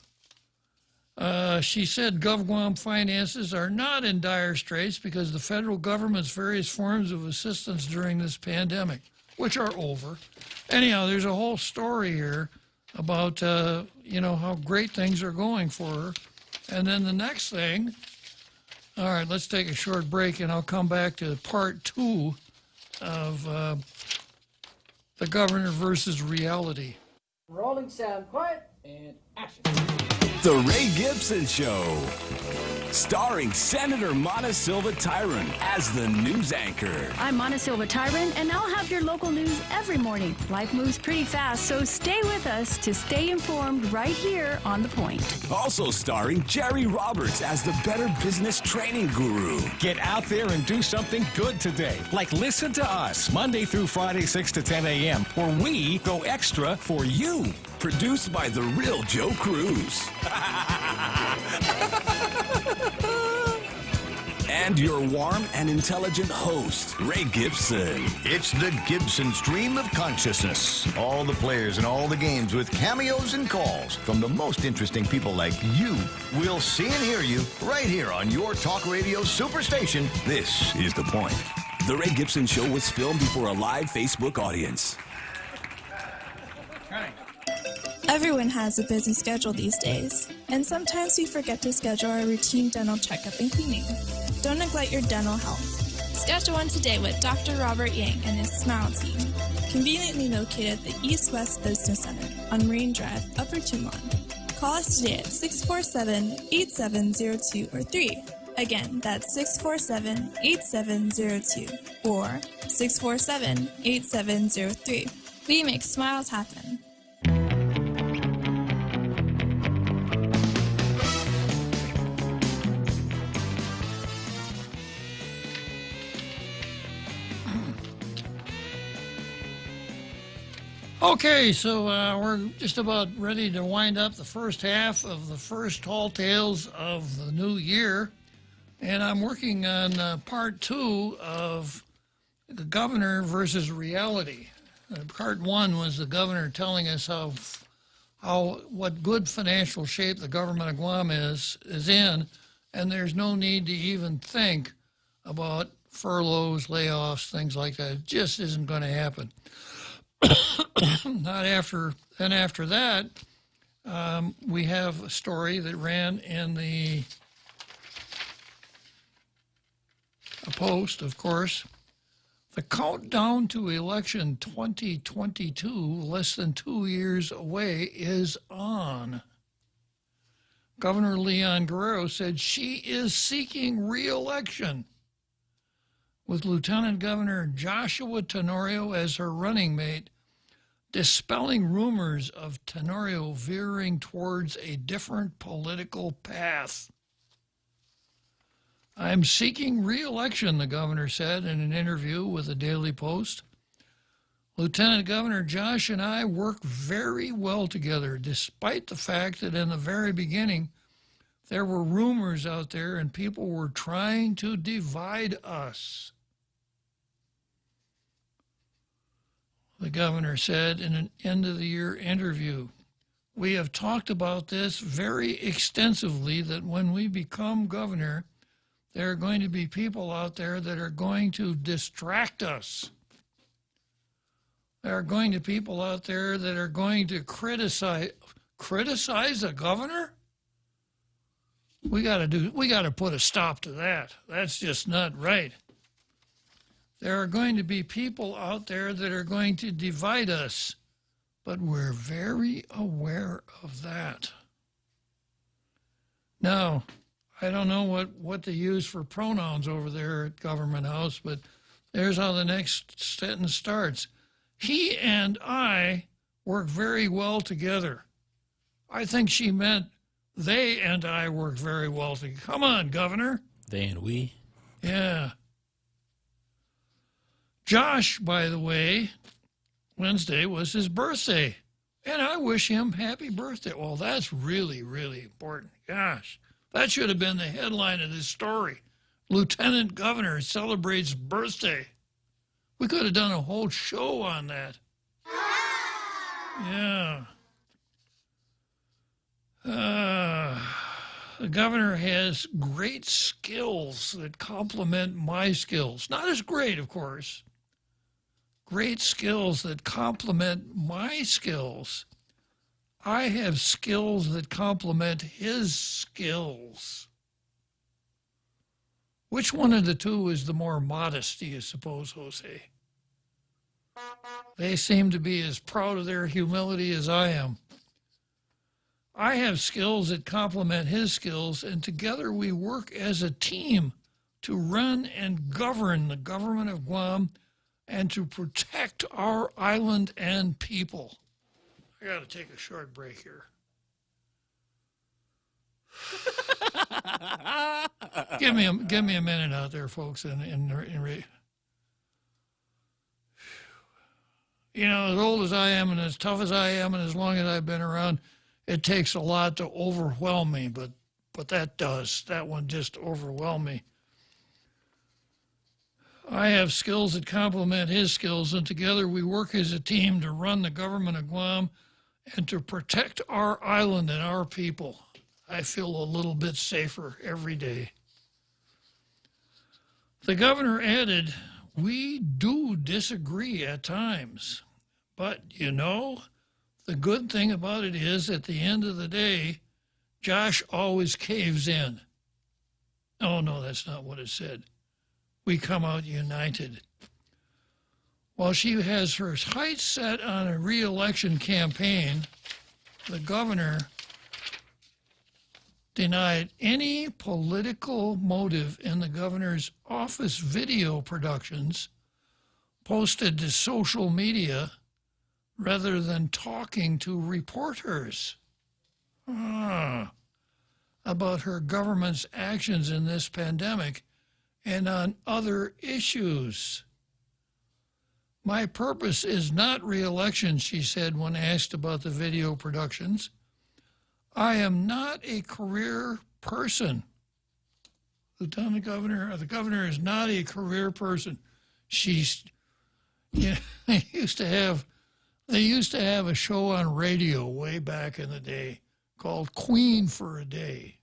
She said GovGuam finances are not in dire straits because the federal government's various forms of assistance during this pandemic. which are over. Anyhow, there's a whole story here about, how great things are going for her. And then the next thing, all right, let's take a short break, and I'll come back to part 2 of the governor versus reality. Rolling sound, quiet, and action. The Ray Gibson Show, starring Senator Mona Silva Tyron as the news anchor. I'm Mona Silva Tyron, and I'll have your local news every morning. Life moves pretty fast, so stay with us to stay informed right here on The Point. Also starring Jerry Roberts as the Better Business Training Guru. Get out there and do something good today, like listen to us Monday through Friday, 6 to 10 a.m., where we go extra for you. Produced by the real Joe Cruz. And your warm and intelligent host, Ray Gibson. It's the Gibson Stream of Consciousness. All the players and all the games with cameos and calls from the most interesting people like you. We'll see and hear you right here on your talk radio superstation. This is The Point. The Ray Gibson Show was filmed before a live Facebook audience. Everyone has a busy schedule these days, and sometimes we forget to schedule our routine dental checkup and cleaning. Don't neglect your dental health. Schedule one today with Dr. Robert Yang and his Smile Team, conveniently located at the East West Business Center on Marine Drive, Upper Tumon. Call us today at 647-8702 or 3. Again, that's 647-8702 or 647-8703. We make smiles happen. Okay, so we're just about ready to wind up the first half of the first Tall Tales of the new year. And I'm working on part 2 of the governor versus reality. Part 1 was the governor telling us what good financial shape the government of Guam is in, and there's no need to even think about furloughs, layoffs, things like that. It just isn't going to happen. Not after. Then after that, we have a story that ran in a Post, of course. The countdown to election 2022, less than 2 years away, is on. Governor Leon Guerrero said she is seeking re-election, with Lieutenant Governor Joshua Tenorio as her running mate, dispelling rumors of Tenorio veering towards a different political path. I'm seeking re-election, the governor said in an interview with the Daily Post. Lieutenant Governor Josh and I work very well together, despite the fact that in the very beginning, there were rumors out there and people were trying to divide us. The governor said in an end-of-the-year interview, "We have talked about this very extensively, that when we become governor, there are going to be people out there that are going to distract us. There are going to be people out there that are going to criticize a governor? We got to put a stop to that. That's just not right. There are going to be people out there that are going to divide us, but we're very aware of that." Now, I don't know what to use for pronouns over there at Government House, but there's how the next sentence starts. He and I work very well together. I think she meant they and I work very well together. Come on, Governor. They and we? Yeah. Josh, by the way, Wednesday was his birthday, and I wish him happy birthday. Well, that's really, really important. Gosh, that should have been the headline of this story. Lieutenant Governor celebrates birthday. We could have done a whole show on that. Yeah. The governor has great skills that complement my skills. Not as great, of course. great skills that complement my skills. I have skills that complement his skills. Which one of the two is the more modest, do you suppose, Jose? They seem to be as proud of their humility as I am. I have skills that complement his skills, and together we work as a team to run and govern the government of Guam and to protect our island and people. I got to take a short break here. Give me a minute out there, folks. You know, as old as I am and as tough as I am and as long as I've been around, it takes a lot to overwhelm me, but that one just overwhelmed me. I have skills that complement his skills, and together we work as a team to run the government of Guam and to protect our island and our people. I feel a little bit safer every day. The governor added, "We do disagree at times, but you know, the good thing about it is at the end of the day, Josh always caves in." Oh, no, that's not what it said. We come out united. While she has her sights set on a re-election campaign, the governor denied any political motive in the governor's office video productions posted to social media rather than talking to reporters about her government's actions in this pandemic and on other issues. "My purpose is not re-election," she said when asked about the video productions. "I am not a career person." Lieutenant Governor, the governor is not a career person. She's, you know, they used to have a show on radio way back in the day called Queen for a Day.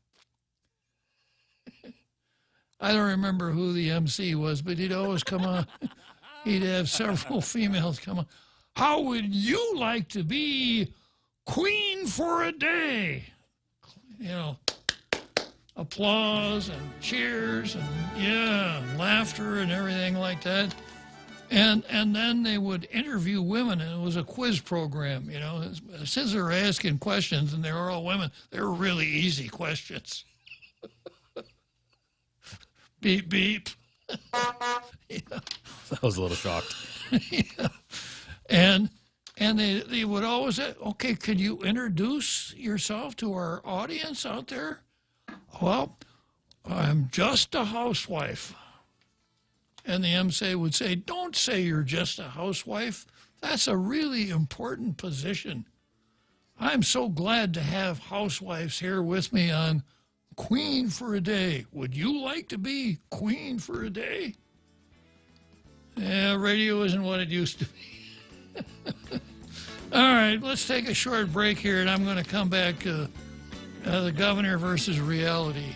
I don't remember who the MC was, but he'd always come on. He'd have several females come on. "How would you like to be Queen for a Day?" You know, applause and cheers and laughter and everything like that. And then they would interview women, and it was a quiz program, you know. Since they were asking questions and they were all women, they were really easy questions. Beep, beep. Yeah. I was a little shocked. Yeah. And they would always say, "Okay, could you introduce yourself to our audience out there?" "Well, I'm just a housewife." And the MC would say, "Don't say you're just a housewife. That's a really important position. I'm so glad to have housewives here with me on Queen for a Day. Would you like to be Queen for a Day?" Yeah, radio isn't what it used to be. All right, let's take a short break here, and I'm going to come back to the governor versus reality.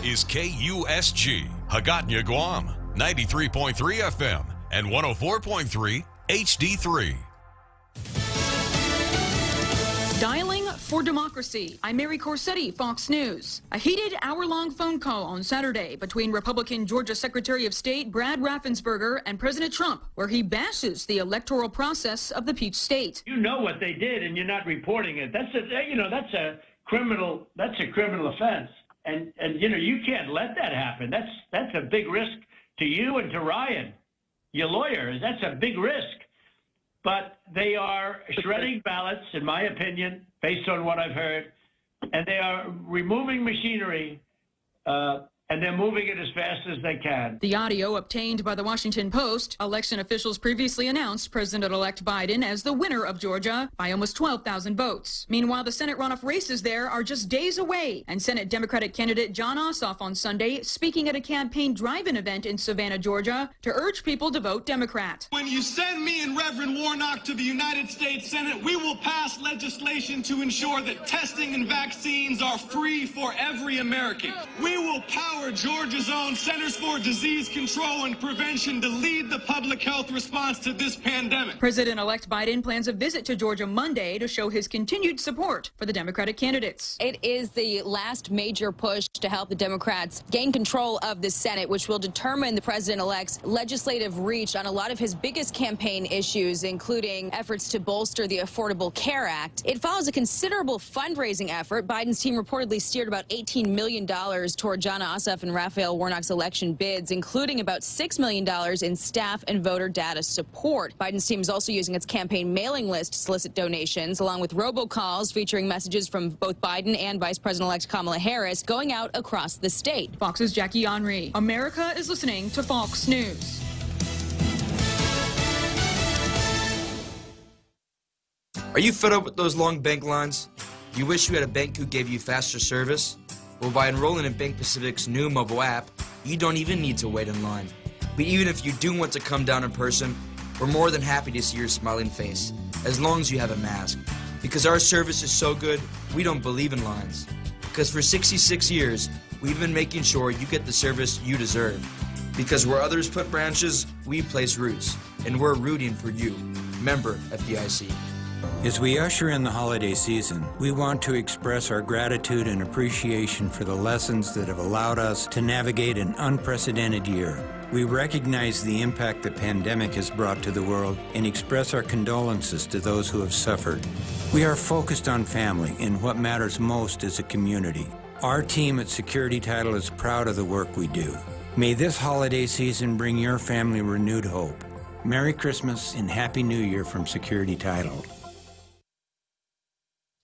Is KUSG, Hagåtña, Guam, 93.3 FM and 104.3 HD3. Dialing for democracy. I'm Mary Corsetti, Fox News. A heated hour-long phone call on Saturday between Republican Georgia Secretary of State Brad Raffensperger and President Trump, where he bashes the electoral process of the Peach State. You know what they did, and you're not reporting it. That's a criminal offense. And you can't let that happen. That's a big risk to you and to Ryan, your lawyers. That's a big risk. But they are shredding ballots, in my opinion, based on what I've heard, and they are removing machinery, and and they're moving it as fast as they can. The audio obtained by the Washington Post. Election officials previously announced President-elect Biden as the winner of Georgia by almost 12,000 votes. Meanwhile, the Senate runoff races there are just days away, and Senate Democratic candidate John Ossoff on Sunday speaking at a campaign drive-in event in Savannah, Georgia, to urge people to vote Democrat. When you send me and Reverend Warnock to the United States Senate, we will pass legislation to ensure that testing and vaccines are free for every American. We will power Georgia's own Centers for Disease Control and Prevention to lead the public health response to this pandemic. President-elect Biden plans a visit to Georgia Monday to show his continued support for the Democratic candidates. It is the last major push to help the Democrats gain control of the Senate, which will determine the president-elect's legislative reach on a lot of his biggest campaign issues, including efforts to bolster the Affordable Care Act. It follows a considerable fundraising effort. Biden's team reportedly steered about $18 million toward John Ossoff and Raphael Warnock's election bids, including about $6 million in staff and voter data support. Biden's team is also using its campaign mailing list to solicit donations, along with robocalls featuring messages from both Biden and Vice President-elect Kamala Harris going out across the state. Fox's Jackie Henry. America is listening to Fox News. Are you fed up with those long bank lines? You wish you had a bank who gave you faster service? Well, by enrolling in Bank Pacific's new mobile app, you don't even need to wait in line. But even if you do want to come down in person, we're more than happy to see your smiling face, as long as you have a mask. Because our service is so good, we don't believe in lines. Because for 66 years, we've been making sure you get the service you deserve. Because where others put branches, we place roots. And we're rooting for you. Member FDIC. As we usher in the holiday season, we want to express our gratitude and appreciation for the lessons that have allowed us to navigate an unprecedented year. We recognize the impact the pandemic has brought to the world and express our condolences to those who have suffered. We are focused on family and what matters most as a community. Our team at Security Title is proud of the work we do. May this holiday season bring your family renewed hope. Merry Christmas and Happy New Year from Security Title.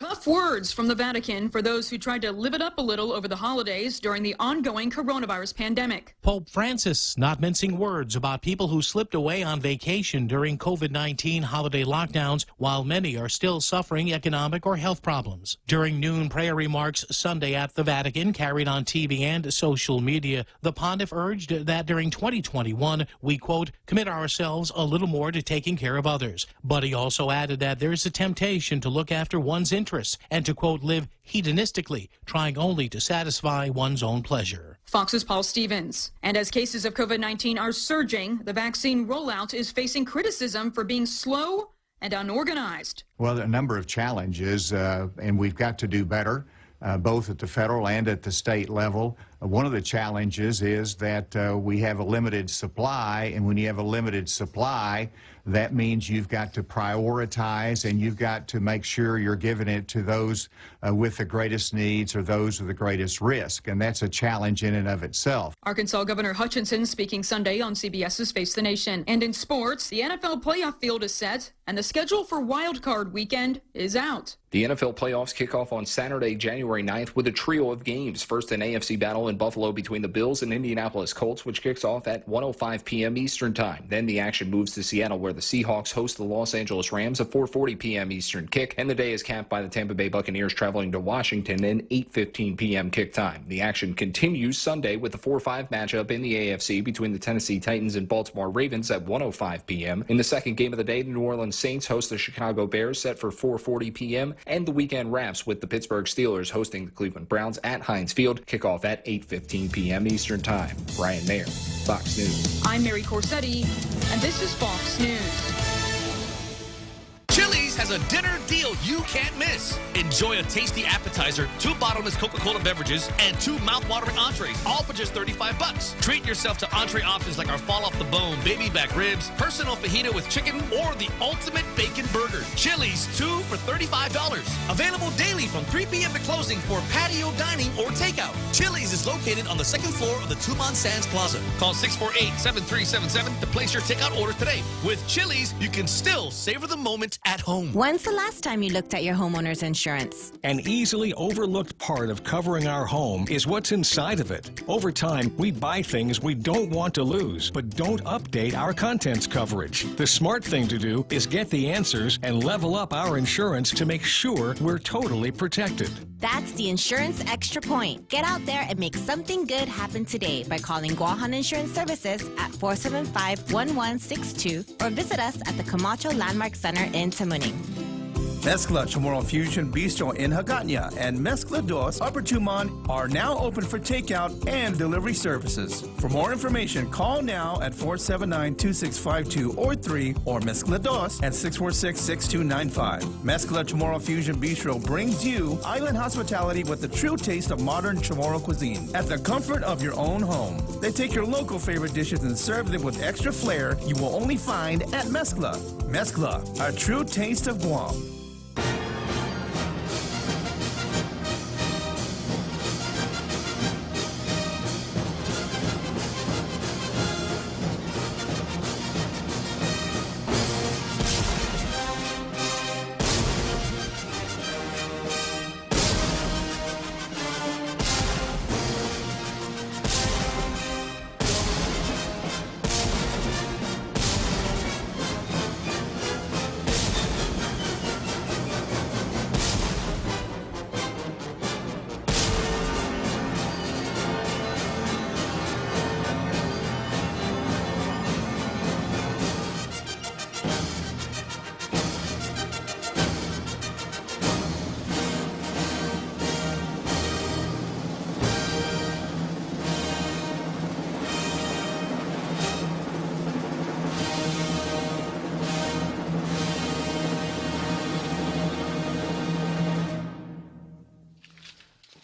Tough words from the Vatican for those who tried to live it up a little over the holidays during the ongoing coronavirus pandemic. Pope Francis not mincing words about people who slipped away on vacation during COVID-19 holiday lockdowns, while many are still suffering economic or health problems. During noon prayer remarks Sunday at the Vatican, carried on TV and social media, the pontiff urged that during 2021, we, quote, commit ourselves a little more to taking care of others. But he also added that there's a temptation to look after one's interests and to, quote, live hedonistically, trying only to satisfy one's own pleasure. Fox's Paul Stevens. And as cases of COVID-19 are surging, the vaccine rollout is facing criticism for being slow and unorganized. Well, there are a number of challenges, and we've got to do better, both at the federal and at the state level. One of the challenges is that we have a limited supply, and when you have a limited supply, that means you've got to prioritize and you've got to make sure you're giving it to those with the greatest needs or those with the greatest risk. And that's a challenge in and of itself. Arkansas Governor Hutchinson speaking Sunday on CBS's Face the Nation. And in sports, the NFL playoff field is set and the schedule for Wild Card Weekend is out. The NFL playoffs kick off on Saturday, January 9th with a trio of games. First, an AFC battle in Buffalo between the Bills and Indianapolis Colts, which kicks off at 1:05 p.m. Eastern Time. Then the action moves to Seattle, where the Seahawks host the Los Angeles Rams, a 4:40 p.m. Eastern kick. And the day is capped by the Tampa Bay Buccaneers traveling to Washington in 8:15 p.m. kick time. The action continues Sunday with the 4-5 matchup in the AFC between the Tennessee Titans and Baltimore Ravens at 1:05 p.m. In the second game of the day, the New Orleans Saints host the Chicago Bears, set for 4:40 p.m. And the weekend wraps with the Pittsburgh Steelers hosting the Cleveland Browns at Heinz Field. Kickoff at 8:15 p.m. Eastern Time. Brian Mayer, Fox News. I'm Mary Corsetti, and this is Fox News. Chili's has a dinner deal you can't miss. Enjoy a tasty appetizer, 2 bottomless Coca-Cola beverages, and 2 mouth-watering entrees, all for just $35. Treat yourself to entree options like our fall-off-the-bone baby back ribs, personal fajita with chicken, or the ultimate bacon burger. Chili's, 2 for $35. Available daily from 3 p.m. to closing for patio dining or takeout. Chili's is located on the 2nd floor of the Tucumán Sands Plaza. Call 648-7377 to place your takeout order today. With Chili's, you can still savor the moment at home. When's the last time you looked at your homeowner's insurance? An easily overlooked part of covering our home is what's inside of it. Over time, we buy things we don't want to lose, but don't update our contents coverage. The smart thing to do is get the answers and level up our insurance to make sure we're totally protected. That's the Insurance Extra Point. Get out there and make something good happen today by calling Guahan Insurance Services at 475-1162 or visit us at the Camacho Landmark Center in Tamuning. Mezcla Chamorro Fusion Bistro in Hagåtña and Mezcla Dos Upper Tumon are now open for takeout and delivery services. For more information, call now at 479-2652 or 3 or Mezcla Dos at 646-6295. Mezcla Chamorro Fusion Bistro brings you island hospitality with the true taste of modern Chamorro cuisine at the comfort of your own home. They take your local favorite dishes and serve them with extra flair you will only find at Mezcla. Mezcla, a true taste of Guam.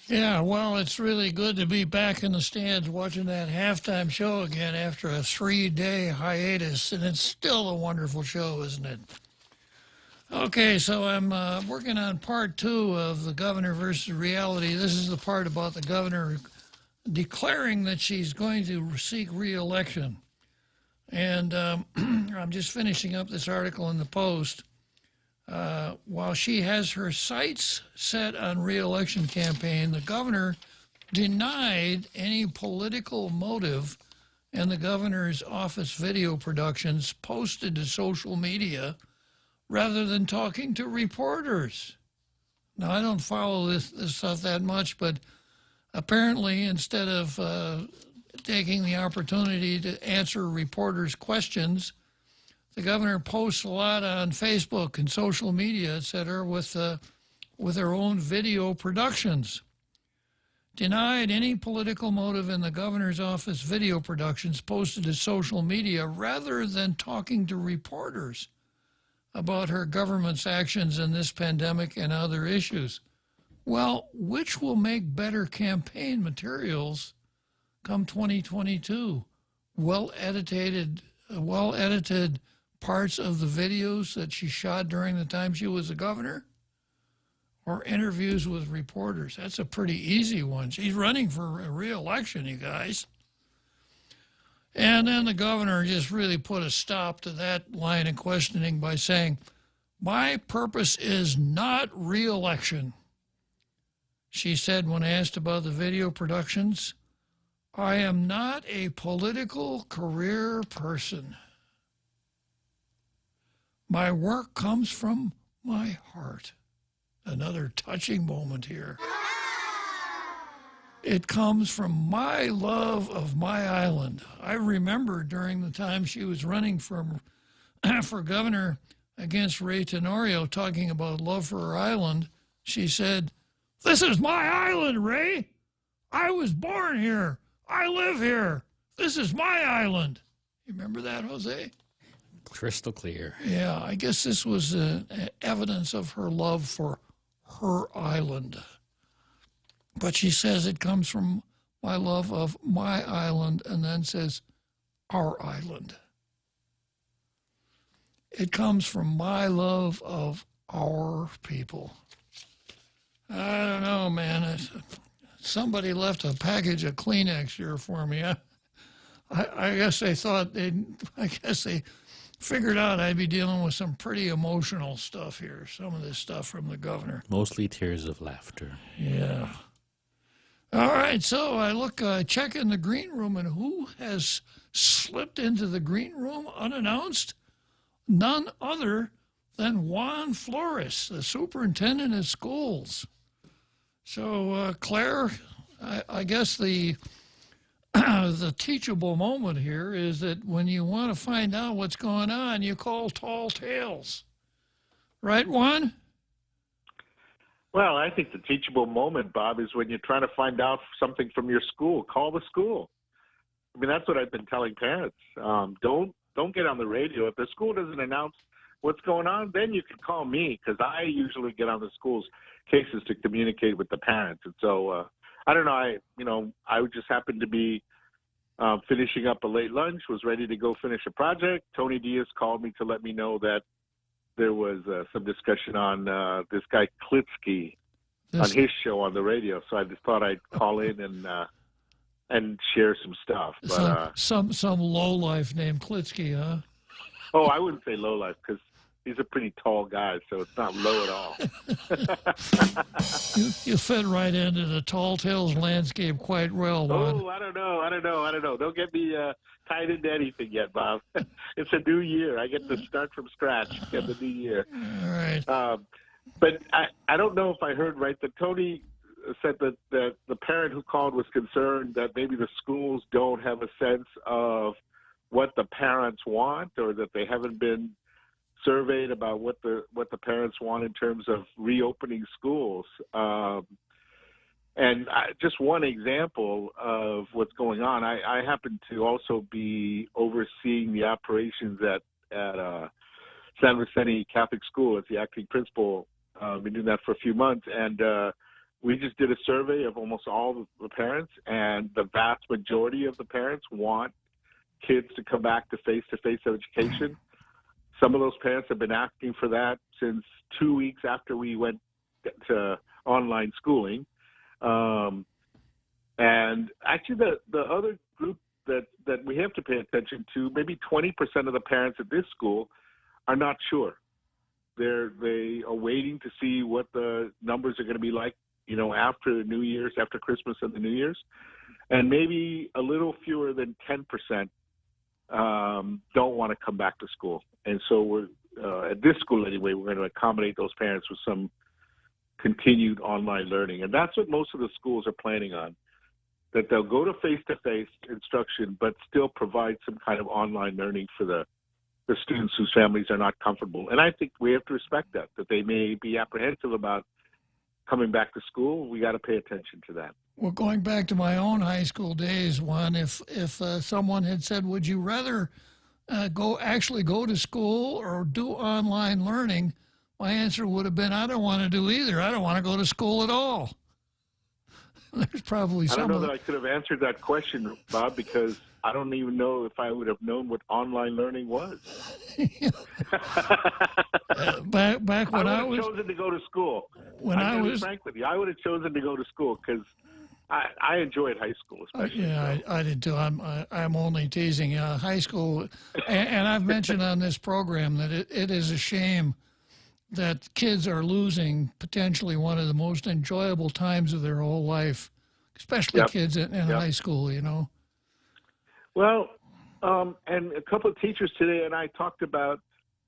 Yeah, well, it's really good to be back in the stands watching that halftime show again after a 3-day hiatus, and it's still a wonderful show, isn't it? Okay, so I'm working on part 2 of the governor versus reality. This is the part about the governor declaring that she's going to seek re-election. And I'm just finishing up this article in the Post. While she has her sights set on re-election campaign, the governor denied any political motive in the governor's office video productions posted to social media rather than talking to reporters. Now, I don't follow this stuff that much, but apparently instead of taking the opportunity to answer reporters' questions, the governor posts a lot on Facebook and social media, et cetera, with her own video productions. Denied any political motive in the governor's office video productions posted to social media rather than talking to reporters about her government's actions in this pandemic and other issues. Well, which will make better campaign materials come 2022? Well-edited parts of the videos that she shot during the time she was a governor, or interviews with reporters? That's a pretty easy one. She's running for a re-election, you guys. And then the governor just really put a stop to that line of questioning by saying, "My purpose is not re-election." She said when asked about the video productions, "I am not a political career person. My work comes from my heart." Another touching moment here. "It comes from my love of my island." I remember during the time she was running for governor against Ray Tenorio, talking about love for her island, she said, "This is my island, Ray. I was born here. I live here. This is my island." You remember that, Jose? Crystal clear. Yeah, I guess this was evidence of her love for her island. But she says it comes from my love of my island, and then says our island. It comes from my love of our people. I don't know, man. Somebody left a package of Kleenex here for me. I guess they thought I guess they figured out I'd be dealing with some pretty emotional stuff here, some of this stuff from the governor. Mostly tears of laughter. Yeah. All right, so I check in the green room, and who has slipped into the green room unannounced? None other than Juan Flores, the superintendent of schools. So, Claire, I guess the teachable moment here is that when you want to find out what's going on, you call Tall Tales. Right, Juan? Well, I think the teachable moment, Bob, is when you're trying to find out something from your school. Call the school. I mean, that's what I've been telling parents. Don't get on the radio. If the school doesn't announce what's going on, then you can call me, because I usually get on the school's cases to communicate with the parents. And so, I don't know. I just happened to be finishing up a late lunch, was ready to go finish a project. Tony Diaz called me to let me know that there was some discussion on this guy Klitzkie on his show on the radio. So I just thought I'd call in and share some stuff. But some lowlife named Klitzkie, huh? Oh, I wouldn't say lowlife, because he's a pretty tall guy, so it's not low at all. You fit right into the Tall Tales landscape quite well, Juan. Oh, I don't know. Don't get me tied into anything yet, Bob. It's a new year. I get to start from scratch in the new year. All right. But I don't know if I heard right that Tony said that the parent who called was concerned that maybe the schools don't have a sense of what the parents want, or that they haven't been surveyed about what the parents want in terms of reopening schools. And just one example of what's going on, I happen to also be overseeing the operations at San Vicente Catholic School as the acting principal. Been doing that for a few months, and we just did a survey of almost all the parents, and the vast majority of the parents want kids to come back to face-to-face education. Some of those parents have been asking for that since 2 weeks after we went to online schooling. And actually, the other group that we have to pay attention to, maybe 20% of the parents at this school are not sure. They are waiting to see what the numbers are going to be like, after New Year's, after Christmas and the New Year's. And maybe a little fewer than 10% don't want to come back to school. And so we're, at this school anyway, we're going to accommodate those parents with some continued online learning. And that's what most of the schools are planning on, that they'll go to face-to-face instruction, but still provide some kind of online learning for the students whose families are not comfortable. And I think we have to respect that they may be apprehensive about coming back to school. We got to pay attention to that. Well, going back to my own high school days, if someone had said, would you rather go to school or do online learning, my answer would have been, I don't want to do either. I don't want to go to school at all. There's probably some. I don't know that I could have answered that question, Bob, because I don't even know if I would have known what online learning was. Back when I would have chosen to go to school. Frank with you, I would have chosen to go to school because I enjoyed high school, especially. I did too. I'm only teasing. High school, and I've mentioned on this program that it is a shame that kids are losing potentially one of the most enjoyable times of their whole life, especially kids in high school, Well, and a couple of teachers today and I talked about,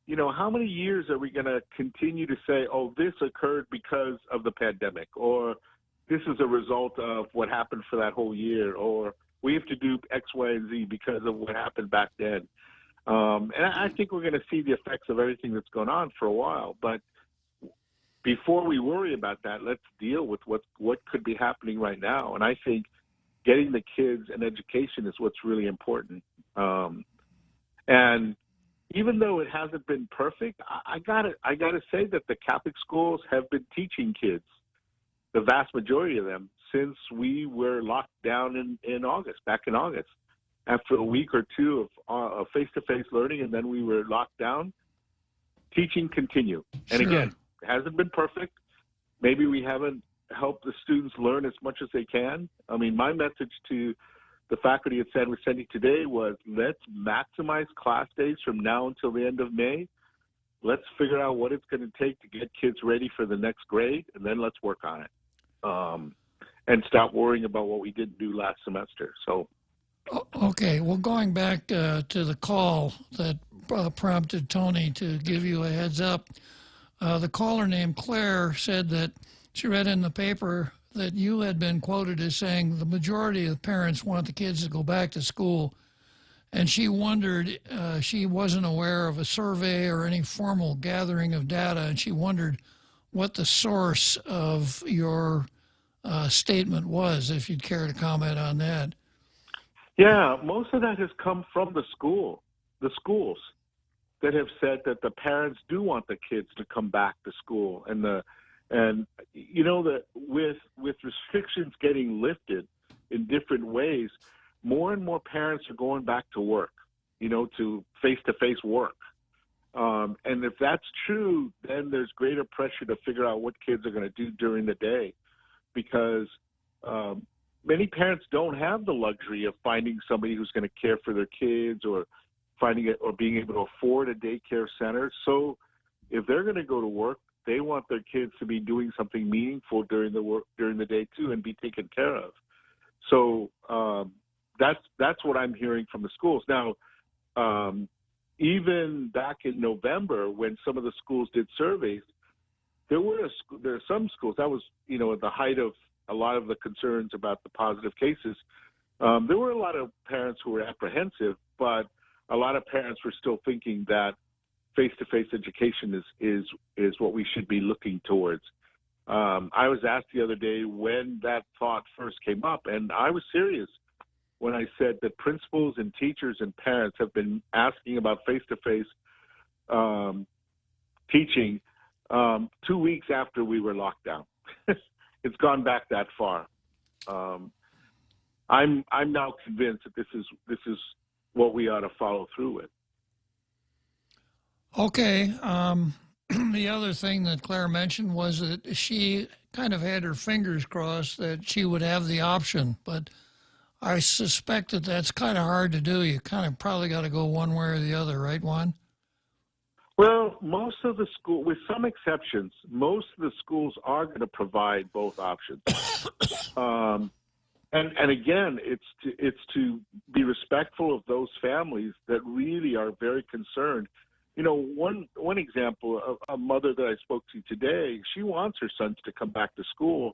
how many years are we going to continue to say, oh, this occurred because of the pandemic, or this is a result of what happened for that whole year, or we have to do X, Y, and Z because of what happened back then. And I think we're going to see the effects of everything that's going on for a while. But before we worry about that, let's deal with what could be happening right now. And I think getting the kids an education is what's really important. And even though it hasn't been perfect, I gotta say that the Catholic schools have been teaching kids, the vast majority of them, since we were locked down in August, back in August. After a week or two of face-to-face learning, and then we were locked down, teaching continued. And again, it hasn't been perfect. Maybe we haven't helped the students learn as much as they can. I mean, my message to the faculty at San Vicente today was, let's maximize class days from now until the end of May. Let's figure out what it's going to take to get kids ready for the next grade, and then let's work on it. And stop worrying about what we didn't do last semester. So, okay. Well, going back to the call that prompted Tony to give you a heads up, the caller named Claire said that she read in the paper that you had been quoted as saying the majority of the parents want the kids to go back to school. And she wondered, she wasn't aware of a survey or any formal gathering of data, and she wondered what the source of your statement was, if you'd care to comment on that. Yeah, most of that has come from the schools that have said that the parents do want the kids to come back to school, and you know that with restrictions getting lifted in different ways, more and more parents are going back to work, to face-to-face work. And if that's true, then there's greater pressure to figure out what kids are going to do during the day, because many parents don't have the luxury of finding somebody who's going to care for their kids or finding it or being able to afford a daycare center. So if they're going to go to work, they want their kids to be doing something meaningful during the day too, and be taken care of. So that's what I'm hearing from the schools. Now, even back in November, when some of the schools did surveys, there are some schools that was at the height of a lot of the concerns about the positive cases. There were a lot of parents who were apprehensive, but a lot of parents were still thinking that face-to-face education is what we should be looking towards. I was asked the other day when that thought first came up, and I was serious when I said that principals and teachers and parents have been asking about face-to-face teaching 2 weeks after we were locked down. It's gone back that far. I'm now convinced that this is what we ought to follow through with. Okay. The other thing that Claire mentioned was that she kind of had her fingers crossed that she would have the option, but I suspect that that's kind of hard to do. You kind of probably got to go one way or the other, right, Juan? Well, most of the school, with some exceptions, most of the schools are going to provide both options. And again, it's to be respectful of those families that really are very concerned. One example, a mother that I spoke to today, she wants her sons to come back to school,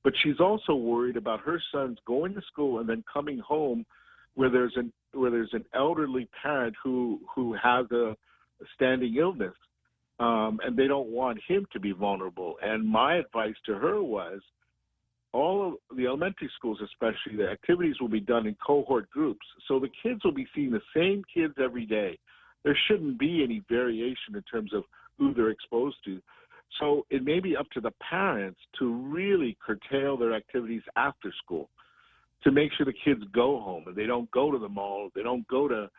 but she's also worried about her sons going to school and then coming home where there's an elderly parent who has a standing illness, and they don't want him to be vulnerable. And my advice to her was, all of the elementary schools especially, the activities will be done in cohort groups. So the kids will be seeing the same kids every day. There shouldn't be any variation in terms of who they're exposed to. So it may be up to the parents to really curtail their activities after school, to make sure the kids go home and they don't go to the mall, they don't go to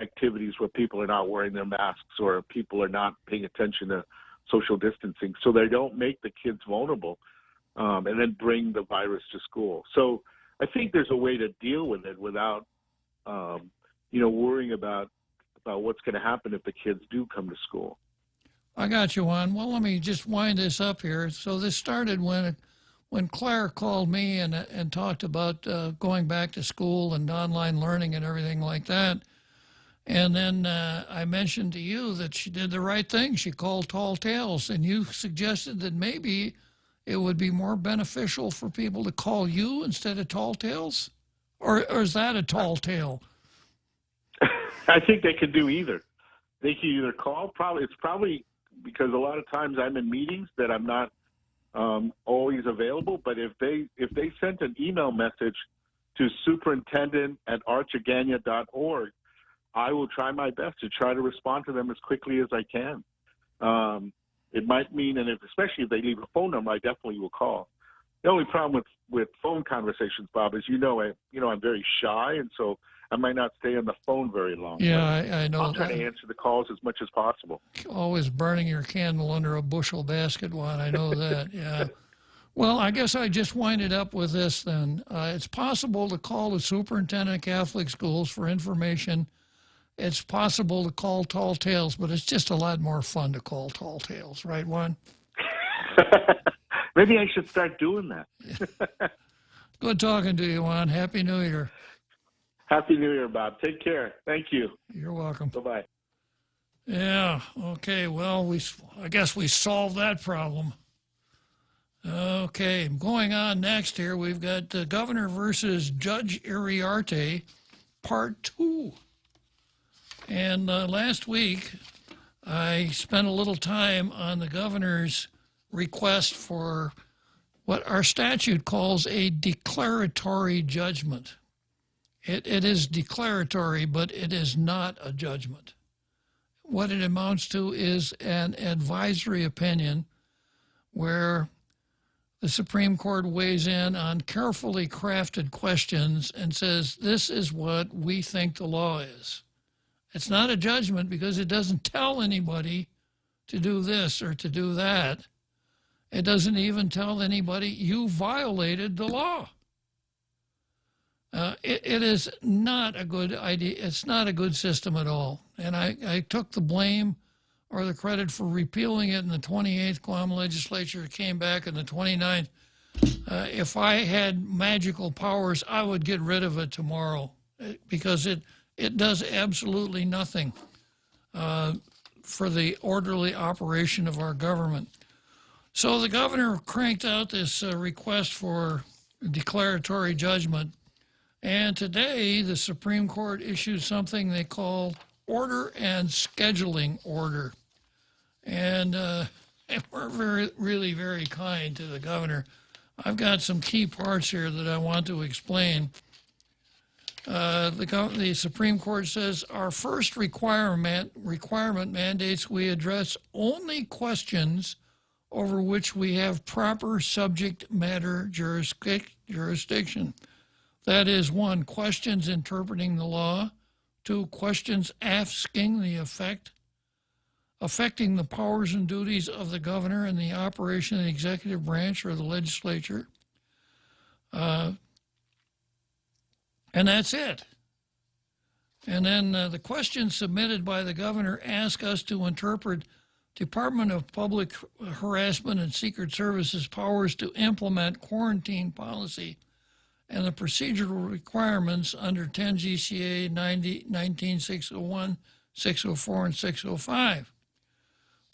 activities where people are not wearing their masks or people are not paying attention to social distancing, so they don't make the kids vulnerable and then bring the virus to school. So I think there's a way to deal with it without, worrying about what's going to happen if the kids do come to school. I got you, Juan. Well, let me just wind this up here. So this started when Claire called me and talked about going back to school and online learning and everything like that. And then I mentioned to you that she did the right thing. She called Tall Tales, and you suggested that maybe it would be more beneficial for people to call you instead of Tall Tales? Or is that a tall tale? I think they could do either. They can either call. It's probably because a lot of times I'm in meetings that I'm not always available. But if they sent an email message to superintendent@archagania.org, I will try my best to try to respond to them as quickly as I can. It might mean, and especially if they leave a phone number, I definitely will call. The only problem with phone conversations, Bob, is I'm very shy, and so I might not stay on the phone very long. Yeah, I know. I'll try to answer the calls as much as possible. Always burning your candle under a bushel basket, Juan. I know that. Yeah. Well, I guess I just wind it up with this then. It's possible to call the superintendent of Catholic schools for information. It's possible to call Tall Tales, but it's just a lot more fun to call Tall Tales, right, Juan? Maybe I should start doing that. Good talking to you, Juan. Happy New Year. Happy New Year, Bob. Take care. Thank you. You're welcome. Bye-bye. Yeah, okay, well, I guess we solved that problem. Okay, going on next here, we've got Governor versus Judge Iriarte, Part 2. And last week, I spent a little time on the governor's request for what our statute calls a declaratory judgment. It is declaratory, but it is not a judgment. What it amounts to is an advisory opinion where the Supreme Court weighs in on carefully crafted questions and says, this is what we think the law is. It's not a judgment because it doesn't tell anybody to do this or to do that. It doesn't even tell anybody you violated the law. It is not a good idea. It's not a good system at all. And I took the blame or the credit for repealing it in the 28th Guam legislature. It came back in the 29th. If I had magical powers, I would get rid of it tomorrow because it does absolutely nothing for the orderly operation of our government. So the governor cranked out this request for declaratory judgment. And today, the Supreme Court issued something they call Order and Scheduling Order. And we're really very kind to the governor. I've got some key parts here that I want to explain. The Supreme Court says our first requirement mandates we address only questions over which we have proper subject matter jurisdiction. That is, 1, questions interpreting the law, 2, questions asking the affecting the powers and duties of the governor and the operation of the executive branch or the legislature. And that's it. And then the questions submitted by the governor ask us to interpret Department of Public Harassment and Secret Services powers to implement quarantine policy and the procedural requirements under 10 GCA 19-601, 604, and 605.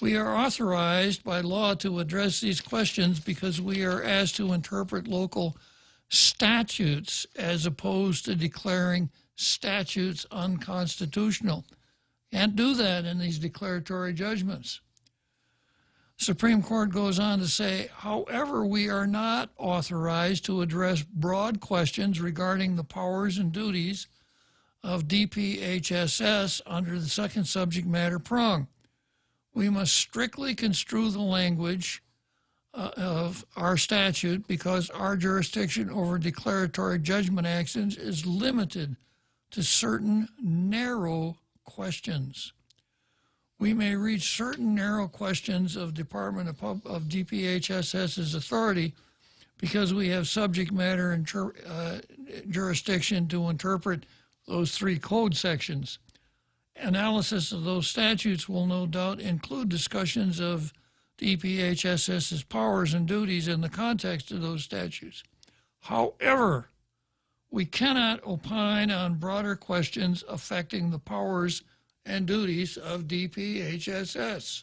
We are authorized by law to address these questions because we are asked to interpret local statutes as opposed to declaring statutes unconstitutional. Can't do that in these declaratory judgments. Supreme Court goes on to say, however, we are not authorized to address broad questions regarding the powers and duties of DPHSS under the second subject matter prong. We must strictly construe the language of our statute because our jurisdiction over declaratory judgment actions is limited to certain narrow questions. We may reach certain narrow questions of Department of DPHSS's authority because we have subject matter and jurisdiction to interpret those 3 code sections. Analysis of those statutes will no doubt include discussions of DPHSS's powers and duties in the context of those statutes. However, we cannot opine on broader questions affecting the powers and duties of DPHSS.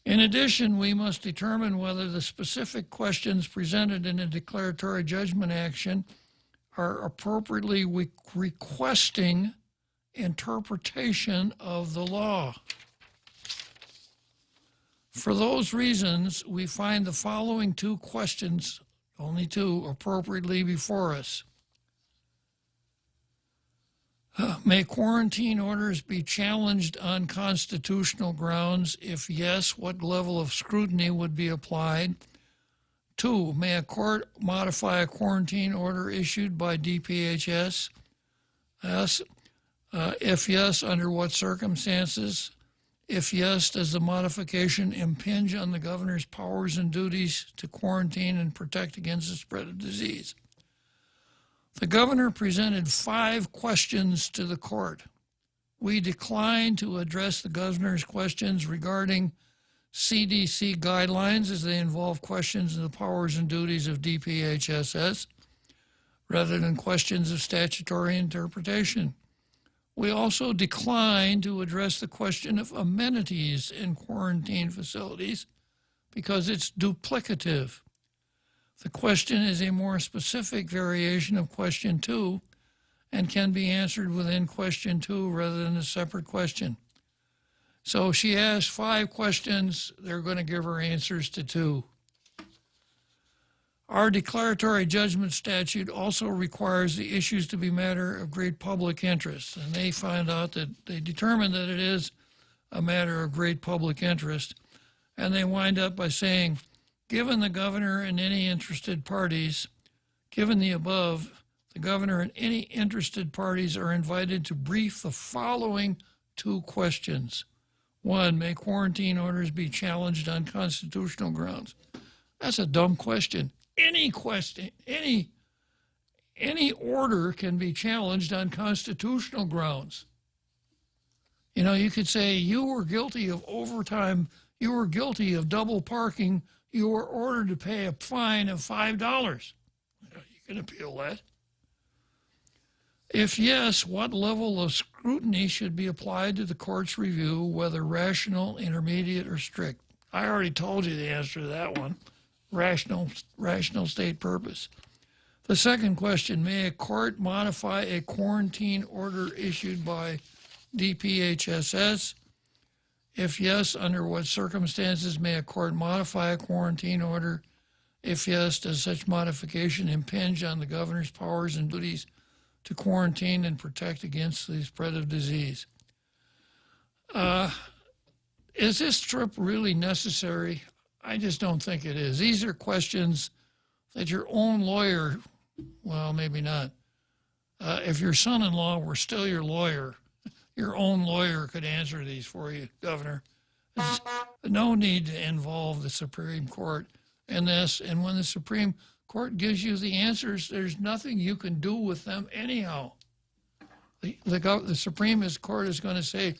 In addition, we must determine whether the specific questions presented in a declaratory judgment action are appropriately requesting interpretation of the law. For those reasons, we find the following 2 questions, only 2, appropriately before us. May quarantine orders be challenged on constitutional grounds? If yes, what level of scrutiny would be applied? 2, may a court modify a quarantine order issued by DPHS? If yes, under what circumstances? If yes, does the modification impinge on the governor's powers and duties to quarantine and protect against the spread of disease? The governor presented 5 questions to the court. We declined to address the governor's questions regarding CDC guidelines as they involve questions of the powers and duties of DPHSS rather than questions of statutory interpretation. We also declined to address the question of amenities in quarantine facilities because it's duplicative. The question is a more specific variation of question 2 and can be answered within question 2 rather than a separate question. So she asked 5 questions. They're going to give her answers to 2. Our declaratory judgment statute also requires the issues to be matter of great public interest. And they find out that they determine that it is a matter of great public interest. And they wind up by saying, given the governor and any interested parties, given the above, the governor and any interested parties are invited to brief the following 2 questions. 1, may quarantine orders be challenged on constitutional grounds? That's a dumb question. Any question, any order can be challenged on constitutional grounds. You know, you could say you were guilty of overtime, you were guilty of double parking, you were ordered to pay a fine of $5. You can appeal that. If yes, what level of scrutiny should be applied to the court's review, whether rational, intermediate, or strict? I already told you the answer to that one. Rational state purpose. The second question, may a court modify a quarantine order issued by DPHSS? If yes, under what circumstances may a court modify a quarantine order? If yes, does such modification impinge on the governor's powers and duties to quarantine and protect against the spread of disease? Is this trip really necessary? I just don't think it is. These are questions that your own lawyer, well, maybe not. If your son-in-law were still your lawyer, your own lawyer could answer these for you, Governor. There's no need to involve the Supreme Court in this. And when the Supreme Court gives you the answers, there's nothing you can do with them anyhow. The Supreme Court is going to say,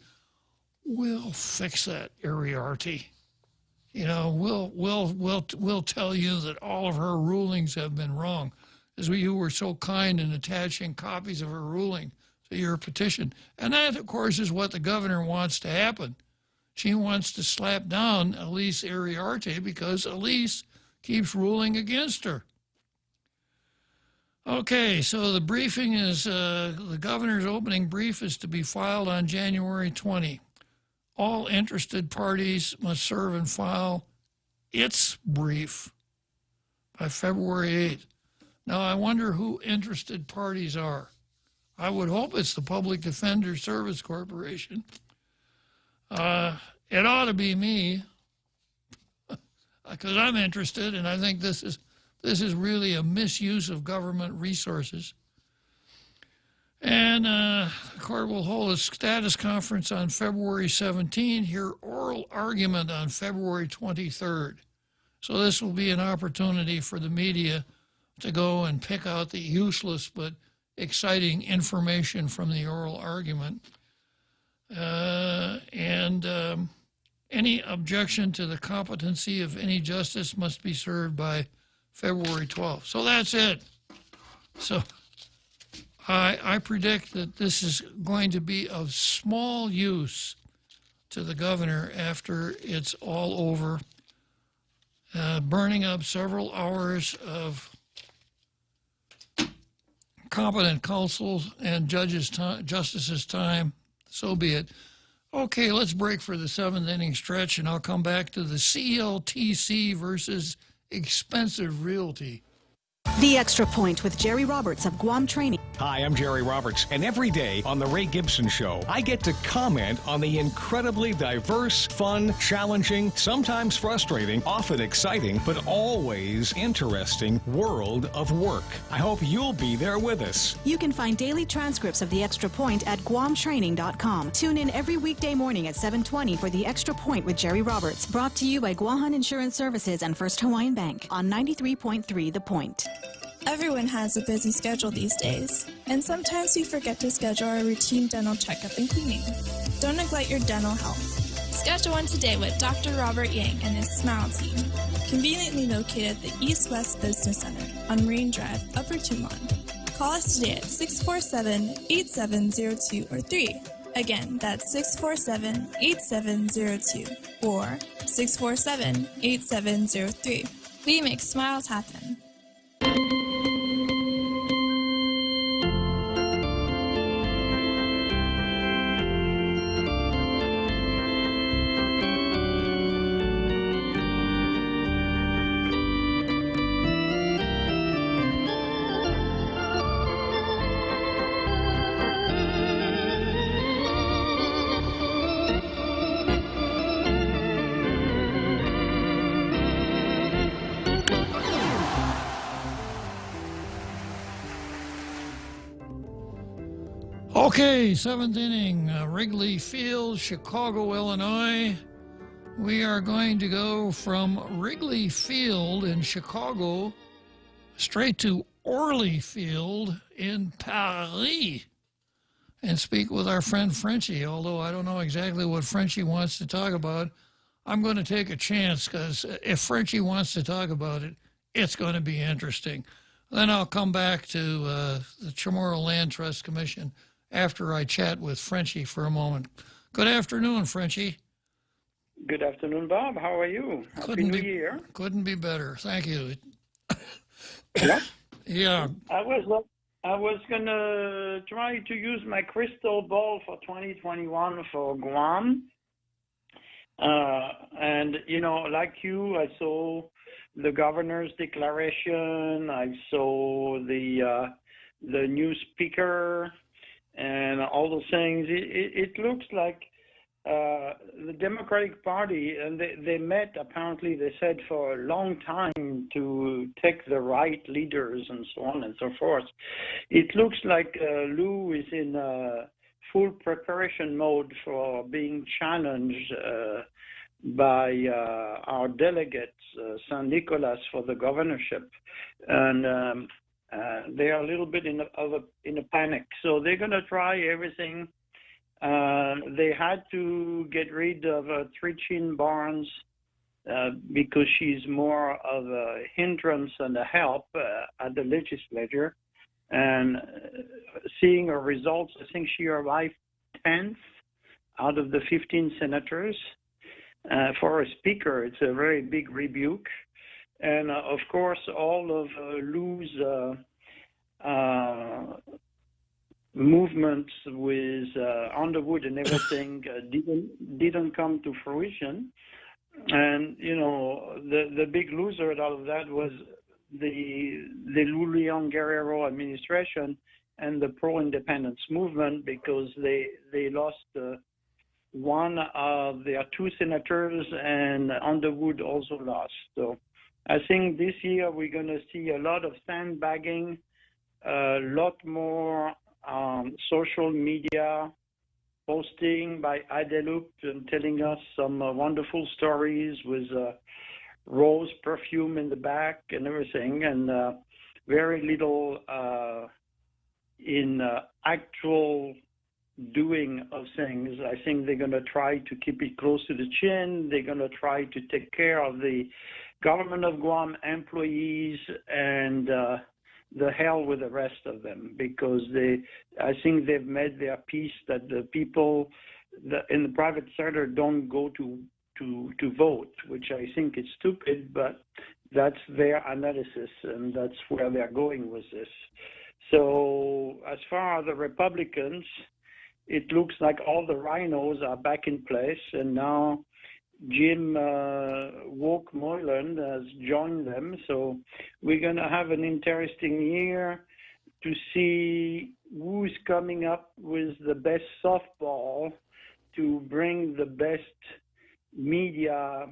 we'll fix that, Iriarty. You know, we'll tell you that all of her rulings have been wrong, as you were so kind in attaching copies of her ruling to your petition. And that, of course, is what the governor wants to happen. She wants to slap down Elise Iriarte because Elise keeps ruling against her. Okay, so the briefing is, the governor's opening brief is to be filed on January 20. All interested parties must serve and file its brief by February 8th. Now, I wonder who interested parties are. I would hope it's the Public Defender Service Corporation. It ought to be me, because I'm interested, and I think this is really a misuse of government resources. And the court will hold a status conference on February 17, hear oral argument on February 23rd. So this will be an opportunity for the media to go and pick out the useless but exciting information from the oral argument. Any objection to the competency of any justice must be served by February 12th. So that's it. So I predict that this is going to be of small use to the governor after it's all over, burning up several hours of competent counsel and justices' time. So be it. Okay, let's break for the 7th inning stretch, and I'll come back to the CLTC versus expensive realty. The Extra Point with Jerry Roberts of Guam Training. Hi, I'm Jerry Roberts, and every day on The Ray Gibson Show, I get to comment on the incredibly diverse, fun, challenging, sometimes frustrating, often exciting, but always interesting world of work. I hope you'll be there with us. You can find daily transcripts of The Extra Point at guamtraining.com. Tune in every weekday morning at 7:20 for The Extra Point with Jerry Roberts, brought to you by Guahan Insurance Services and First Hawaiian Bank on 93.3 The Point. Everyone has a busy schedule these days, and sometimes we forget to schedule our routine dental checkup and cleaning. Don't neglect your dental health. Schedule one today with Dr. Robert Yang and his Smile team, conveniently located at the East West Business Center on Marine Drive, Upper Tumon. Call us today at 647-8702 or 3. Again, that's 647-8702 or 647-8703. We make smiles happen. Okay, seventh inning, Wrigley Field, Chicago, Illinois. We are going to go from Wrigley Field in Chicago straight to Orly Field in Paris and speak with our friend Frenchie, although I don't know exactly what Frenchie wants to talk about. I'm going to take a chance because if Frenchie wants to talk about it, it's going to be interesting. Then I'll come back to the Chamorro Land Trust Commission after I chat with Frenchie for a moment. Good afternoon, Frenchie. Good afternoon, Bob. How are you? Happy New Year. Couldn't be better. Thank you. Yeah. Yeah. I was gonna try to use my crystal ball for 2021 for Guam, and like you, I saw the governor's declaration. I saw the new speaker. And all those things, it looks like the Democratic Party, and they met, apparently, they said, for a long time to take the right leaders and so on and so forth. It looks like Lou is in full preparation mode for being challenged by our delegates, San Nicolas, for the governorship. And they are a little bit in a panic, so they're going to try everything. They had to get rid of Trichin Barnes because she's more of a hindrance and a help at the legislature. And seeing her results, I think she arrived 10th out of the 15 senators. For a speaker, it's a very big rebuke. And of course, all of Lou's movements with Underwood and everything didn't come to fruition. And the big loser out of that was the Lou Leon Guerrero administration and the pro-independence movement, because they lost one of their two senators, and Underwood also lost. So I think this year we're going to see a lot of sandbagging, a lot more social media posting by Adelup and telling us some wonderful stories with rose perfume in the back and everything, and very little in actual doing of things. I think they're going to try to keep it close to the chin. They're going to try to take care of the government of Guam employees and the hell with the rest of them, because I think they've made their peace that the people in the private sector don't go to vote, which I think is stupid, but that's their analysis, and that's where they're going with this. So as far as the Republicans, it looks like all the rhinos are back in place, and now Jim Woke Moylan has joined them. So we're going to have an interesting year to see who's coming up with the best softball to bring the best media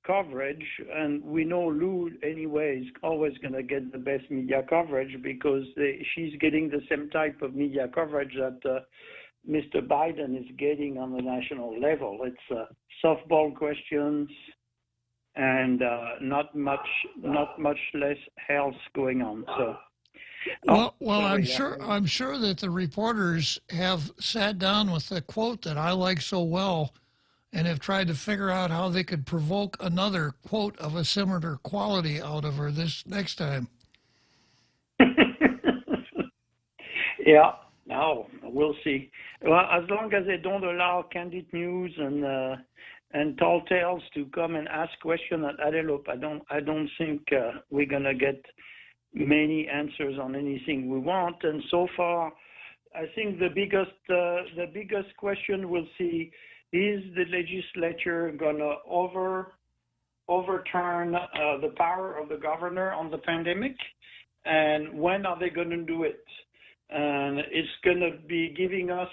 coverage. And we know Lou anyway is always going to get the best media coverage because she's getting the same type of media coverage that Mr. Biden is getting on the national level. It's softball questions and not much less else going on. So. I'm sure that the reporters have sat down with the quote that I like so well and have tried to figure out how they could provoke another quote of a similar quality out of her this next time. Yeah, no, we'll see. Well, as long as they don't allow candid news and tall tales to come and ask questions at Adelope, I don't think we're gonna get many answers on anything we want. And so far, I think the biggest question we'll see is the legislature gonna overturn the power of the governor on the pandemic, and when are they gonna do it? And it's gonna be giving us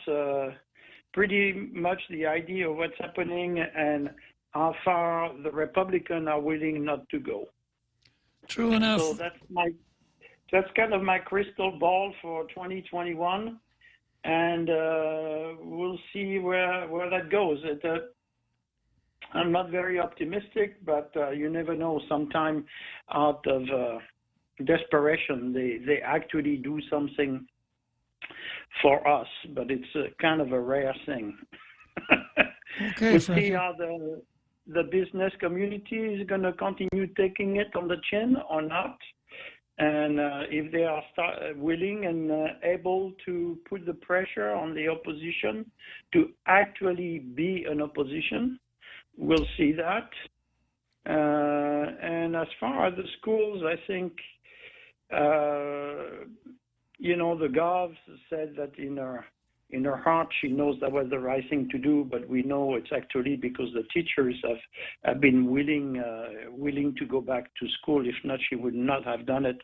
pretty much the idea of what's happening and how far the Republicans are willing not to go. True enough. So that's kind of my crystal ball for 2021, and we'll see where that goes. I'm not very optimistic, but you never know. Sometime out of desperation, they actually do something for us, but it's kind of a rare thing. Okay, we'll see how the business community is going to continue taking it on the chin or not. And if they are willing and able to put the pressure on the opposition to actually be an opposition, we'll see that. And as far as the schools, I think, the Gov said that in her heart she knows that was the right thing to do, but we know it's actually because the teachers have been willing to go back to school. If not, she would not have done it.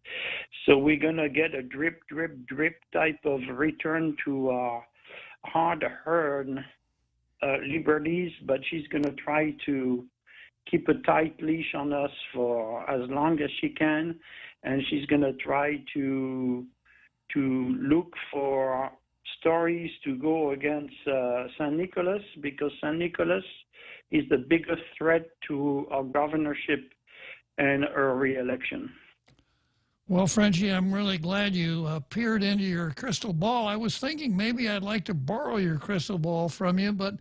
So we're gonna get a drip type of return to hard-earned liberties, but she's gonna try to keep a tight leash on us for as long as she can, and she's gonna try to look for stories to go against St. Nicholas, because St. Nicholas is the biggest threat to our governorship and her re-election. Well, Frenchie, I'm really glad you peered into your crystal ball. I was thinking maybe I'd like to borrow your crystal ball from you, but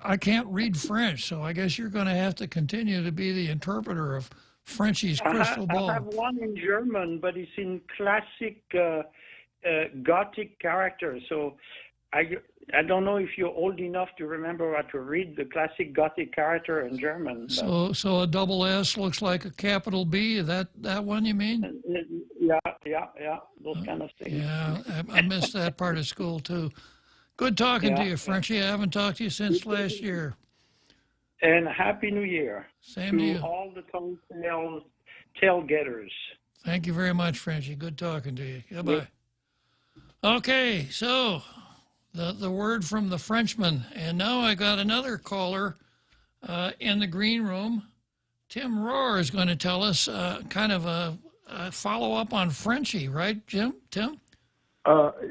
I can't read French, so I guess you're going to have to continue to be the interpreter of Frenchie's crystal ball. I have one in German, but it's in classic Gothic character. So I don't know if you're old enough to remember how to read the classic Gothic character in German. So a double S looks like a capital B. That one you mean? Yeah, those kind of things. Yeah, I missed that part of school too. Good talking to you, Frenchie. I haven't talked to you since last year. And Happy New Year. Same to you. All the tailgaters. Thank you very much, Frenchie. Good talking to you. Goodbye. Okay, so the word from the Frenchman. And now I got another caller in the green room. Tim Rohr is going to tell us kind of a follow-up on Frenchie, right, Tim?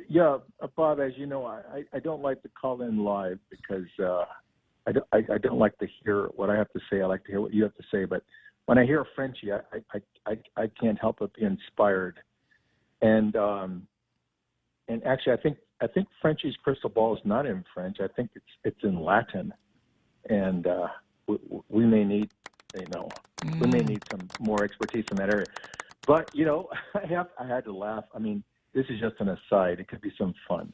Yeah, Bob, as you know, I don't like to call in live because I don't like to hear what I have to say. I like to hear what you have to say. But when I hear Frenchie, I can't help but be inspired. And actually, I think Frenchie's crystal ball is not in French. I think it's in Latin, and we may need, we may need some more expertise in that area. But I had to laugh. I mean, this is just an aside. It could be some fun.